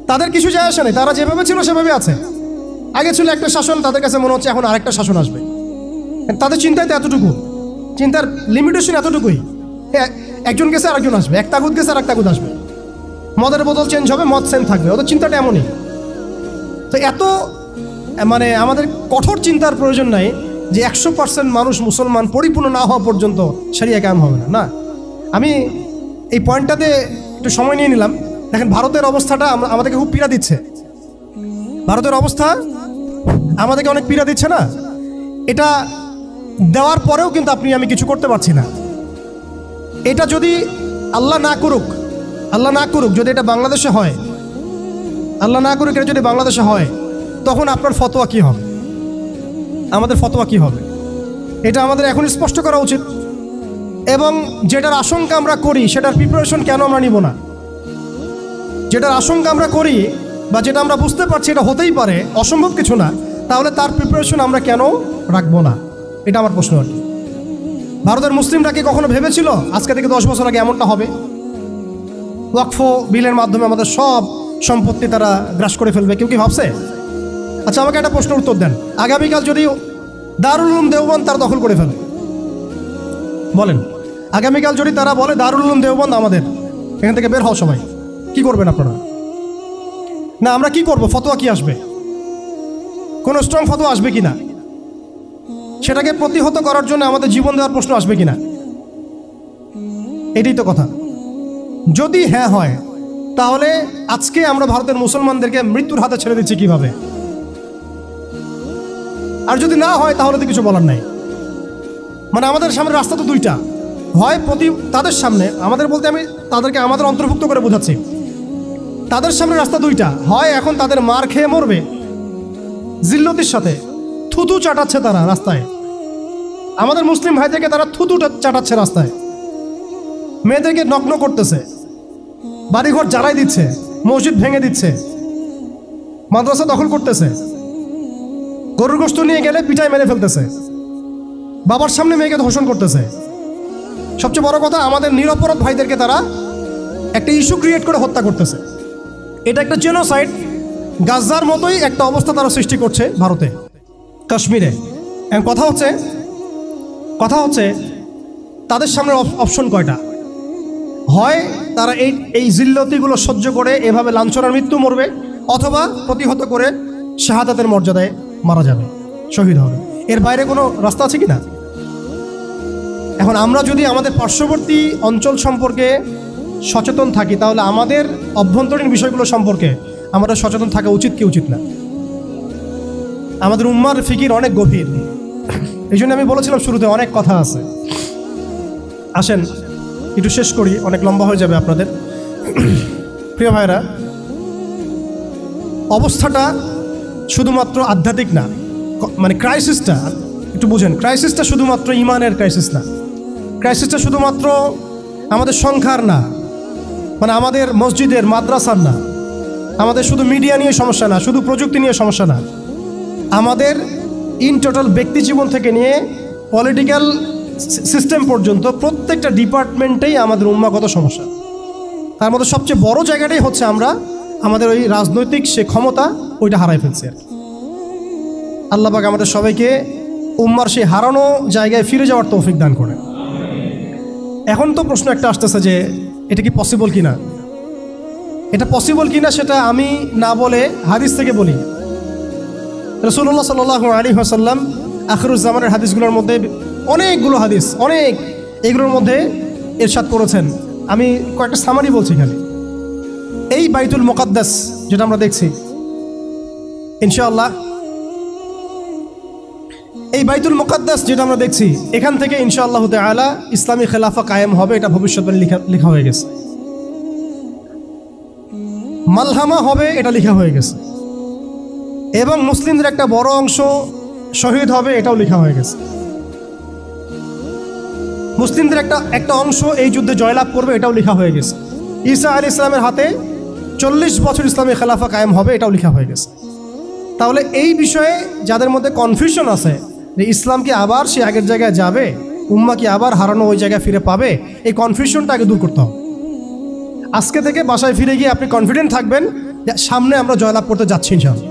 তাদের কিছু যায় আসে নাই, তারা যেভাবে ছিল সেভাবে আছে। আগে ছিল একটা শাসন, তাদের কাছে মনে হচ্ছে এখন আরেকটা শাসন আসবে। তাদের চিন্তায় তো এতটুকু, চিন্তার লিমিটেশন এতটুকুই, একজন গেছে আরেকজন আসবে, এক তাগুত গেছে আর এক তাগুত আসবে, মদের বোতল চেঞ্জ হবে, মদ সেম থাকবে, ওদের চিন্তাটা এমনই। তো এত মানে আমাদের কঠোর চিন্তার প্রয়োজন নাই যে 100% মানুষ মুসলমান পরিপূর্ণ না হওয়া পর্যন্ত শরিয়া কায়েম হবে না। না, আমি এই পয়েন্টটাতে একটু সময় নিয়ে নিলাম। দেখেন ভারতের অবস্থাটা আমাদেরকে খুব পীড়া দিচ্ছে। ভারতের অবস্থা আমাদেরকে অনেক পীড়া দিচ্ছে না? এটা দেওয়ার পরেও কিন্তু আপনি আমি কিছু করতে পারছি না। এটা যদি আল্লাহ না করুক যদি এটা বাংলাদেশে হয়, আল্লাহ না করুক এটা যদি বাংলাদেশে হয়, তখন আপনার ফতোয়া কি হবে, আমাদের ফতোয়া কি হবে, এটা আমাদের এখন স্পষ্ট করা উচিত। এবং যেটার আশঙ্কা আমরা করি সেটার প্রিপারেশন কেন আমরা নিব না? যেটার আশঙ্কা আমরা করি বা যেটা আমরা বুঝতে পারছি এটা হতেই পারে, অসম্ভব কিছু না, তাহলে তার প্রিপারেশন আমরা কেন রাখবো না? এটা আমার প্রশ্ন আর কি। ভারতের মুসলিমরা কি কখনো ভেবেছিল আজকে থেকে 10 বছর আগে এমনটা হবে? ওয়াকফ বিলের মাধ্যমে আমাদের সব সম্পত্তি তারা গ্রাস করে ফেলবে, কেউ কি ভাবছে? আচ্ছা আমাকে একটা প্রশ্নের উত্তর দেন, আগামীকাল যদি দারুল উলুম দেওবন্দ তারা দখল করে ফেলে, বলেন আগামীকাল যদি তারা বলে দারুল উলুম দেওবন্দ আমাদের, এখান থেকে বের হও সবাই, কি করবেন আপনারা? না আমরা কি করব? ফতোয়া কি আসবে? কোনো স্ট্রং ফতোয়া আসবে কি না? সেটাকে প্রতিহত করার জন্য আমাদের জীবন দেওয়ার প্রশ্ন আসবে কি না? এটাই তো কথা। যদি হ্যাঁ হয় তাহলে আজকে আমরা ভারতের মুসলমানদেরকে মৃত্যুর হাতে ছেড়ে দিচ্ছি কিভাবে? আর যদি না হয় তাহলে তো কিছু বলার নাই। মানে আমাদের সামনে রাস্তা তো দুইটা, হয় তাদের সামনে, আমাদের বলতে আমি তাদেরকে আমাদের অন্তর্ভুক্ত করে বোঝাচ্ছি, তাদের সামনে রাস্তা দুইটা, হয় এখন তাদের মার খেয়ে মরবে জিল্লতির সাথে, থুতু চাটাচ্ছে তারা রাস্তায়, আমাদের মুসলিম ভাইদেরকে তারা থুতু চাটাচ্ছে রাস্তায়, মেয়েদেরকে নগ্ন করতেছে, বাড়িঘর জ্বালাই দিচ্ছে, মসজিদ ভেঙে দিচ্ছে, মাদ্রাসা দখল করতেছে, গরুর গোশত নিয়ে গেলে পিটায় মেরে ফেলতেছে, বাবার সামনে মেয়েকে ধর্ষণ করতেছে। সবচেয়ে বড় কথা, আমাদের নিরপরাধ ভাইদেরকে তারা একটা ইস্যু ক্রিয়েট করে হত্যা করতেছে। এটা একটা জেনোসাইড, গাজার মতোই একটা অবস্থা তারা সৃষ্টি করছে ভারতে, কাশ্মীরে। কথা হচ্ছে তাদের সামনে অপশন কয়টা? হয় তারা এই জিল্লতিগুলো সহ্য করে এভাবে লাঞ্ছনার মৃত্যু মরবে, অথবা প্রতিহত করে শাহাদাতের মর্যাদায় মারা যাবে, শহীদ হবে। এর বাইরে কোনো রাস্তা আছে কি না? এখন আমরা যদি আমাদের পার্শ্ববর্তী অঞ্চল সম্পর্কে সচেতন থাকি, তাহলে আমাদের অভ্যন্তরীণ বিষয়গুলো সম্পর্কে আমাদের সচেতন থাকা উচিত কি উচিত না? আমাদের উম্মার ফিকির অনেক গভীর, এই জন্য আমি বলেছিলাম শুরুতে অনেক কথা আছে। আসেন একটু শেষ করি, অনেক লম্বা হয়ে যাবে আপনাদের। প্রিয় ভাইরা, অবস্থাটা শুধুমাত্র আধ্যাত্মিক না, মানে ক্রাইসিসটা একটু বুঝেন, ক্রাইসিসটা শুধুমাত্র ইমানের ক্রাইসিস না, ক্রাইসিসটা শুধুমাত্র আমাদের সংখ্যার না, মানে আমাদের মসজিদের মাদ্রাসার না, আমাদের শুধু মিডিয়া নিয়ে সমস্যা না, শুধু প্রযুক্তি নিয়ে সমস্যা না, আমাদের ইন টোটাল ব্যক্তি জীবন থেকে নিয়ে পলিটিক্যাল সিস্টেম পর্যন্ত প্রত্যেকটা ডিপার্টমেন্টেই আমাদের উম্মাগত সমস্যা। তার মধ্যে সবচেয়ে বড় জায়গাটাই হচ্ছে আমরা আমাদের ওই রাজনৈতিক সে ক্ষমতা ওইটা হারাই ফেলছি আর কি। আল্লাহ পাক আমাদের সবাইকে উম্মার সেই হারানো জায়গায় ফিরে যাওয়ার তৌফিক দান করে। এখন তো প্রশ্ন একটা আসতেছে যে এটা কি পসিবল কিনা? এটা পসিবল কিনা সেটা আমি না বলে হাদিস থেকে বলি। রাসূলুল্লাহ সাল্লাল্লাহু আলাইহি ওয়াসাল্লাম আখিরুজ্জামানের হাদিসগুলোর মধ্যে অনেকগুলো হাদিস, এগুলোর মধ্যে ইরশাদ করেছেন। আমি কয়েকটা সামারি বলছি এখানে। এই বাইতুল মুকাদ্দাস যেটা আমরা দেখছি, ইনশাআল্লাহ এই বাইতুল মুকাদ্দাস যেটা আমরা দেখছি, এখান থেকে ইনশাআল্লাহ তাআলা ইসলামী খেলাফা কায়েম হবে, এটা ভবিষ্যৎবাণী লেখা হয়ে গেছে। মালহামা হবে, এটা লেখা হয়ে গেছে। এবং মুসলিমদের একটা বড় অংশ শহীদ হবে, এটাও লেখা হয়ে গেছে। মুসলিমদের একটা অংশ এই যুদ্ধে জয়লাভ করবে, এটাও লেখা হয়ে গেছে। ঈসা আলাইহিস সালামের হাতে 40 বছর ইসলামী খেলাফা কায়েম হবে, এটাও লেখা হয়ে গেছে। তাহলে এই বিষয়ে যাদের মধ্যে কনফিউশন আছে যে ইসলাম কি আবার সে আগের জায়গায় যাবে, উম্মাহ কি আবার হারানো ওই জায়গায় ফিরে পাবে, এই কনফিউশনটা আগে দূর করতে হবে। আজকে থেকে বাসায় ফিরে গিয়ে আপনি কনফিডেন্ট থাকবেন যে সামনে আমরা জয়লাভ করতে যাচ্ছি ইনশাআল্লাহ।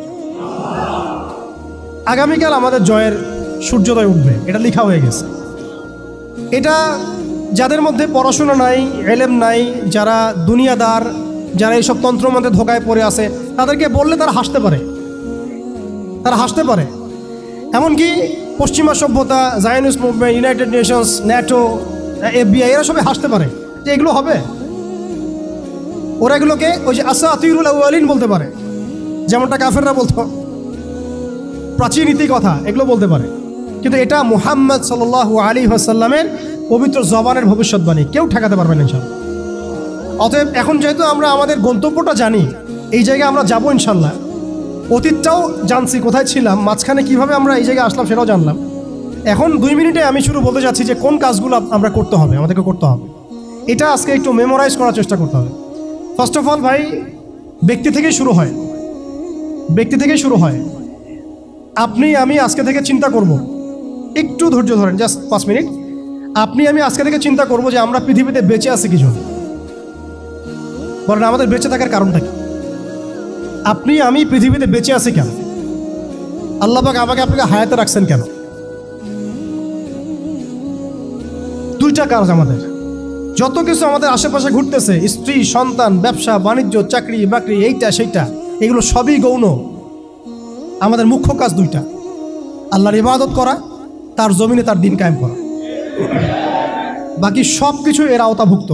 আগামীকাল আমাদের জয়ের সূর্যোদয় উঠবে, এটা লেখা হয়ে গেছে। এটা যাদের মধ্যে পড়াশোনা নাই, এলেম নাই, যারা দুনিয়াদার, যারা এইসব তন্ত্রমন্ত্রে ধোকায় পড়ে আছে, তাদেরকে বললে তারা হাসতে পারে। এমনকি পশ্চিমা সভ্যতা, Zionist movement, United Nations, NATO, FBI, এরা সবাই হাসতে পারে যে এগুলো হবে। ওরা এগুলোকে ওই যে আসাতিরুল আউয়ালিন বলতে পারে, যেমনটা কাফেররা বলতো, প্রাচীন নীতি কথা, এগুলো বলতে পারে। কিন্তু এটা মুহাম্মদ সাল্লাল্লাহু আলাইহি ওয়াসাল্লামের পবিত্র জবানের ভবিষ্যৎবাণী, কেউ ঠেকাতে পারবে না ইনশাআল্লাহ। অতএব এখন যেহেতু আমরা আমাদের গন্তব্যটা জানি, এই জায়গায় আমরা যাবো ইনশাআল্লাহ, অতীতটাও জানছি কোথায় ছিলাম, মাঝখানে কিভাবে আমরা এই জায়গায় আসলাম সেটাও জানলাম। এখন 2 মিনিটে আমি শুরু বলতে যাচ্ছি যে কোন কাজগুলো আমাদেরকে করতে হবে। এটা আজকে একটু মেমোরাইজ করার চেষ্টা করতে হবে। ফার্স্ট অফ অল ভাই, ব্যক্তি থেকেই শুরু হয়। আপনি আমি আজকে থেকে চিন্তা করব, একটু ধৈর্য ধরেন, জাস্ট 5 মিনিট। আপনি আমি আজকে থেকে চিন্তা করব যে আমরা পৃথিবীতে বেঁচে আছি কিছু, বলেন আমাদের বেঁচে থাকার কারণটা কি? আপনি আমি পৃথিবীতে বেঁচে আছি কেন? আল্লাহ পাক আমাকে আপনাকে হায়াতে রাখছেন কেন? দুইটা কাজ আমাদের। যত কিছু আমাদের আশেপাশে ঘুরতেছে, স্ত্রী, সন্তান, ব্যবসা বাণিজ্য, চাকরি বাকরি, এইটা সেইটা, এগুলো সবই গৌণ। আমাদের মুখ্য কাজ দুইটা: আল্লাহর ইবাদত করা, তার জমিনে তার দিন কায়েম করা। বাকি সব কিছু এর আওতাভুক্ত।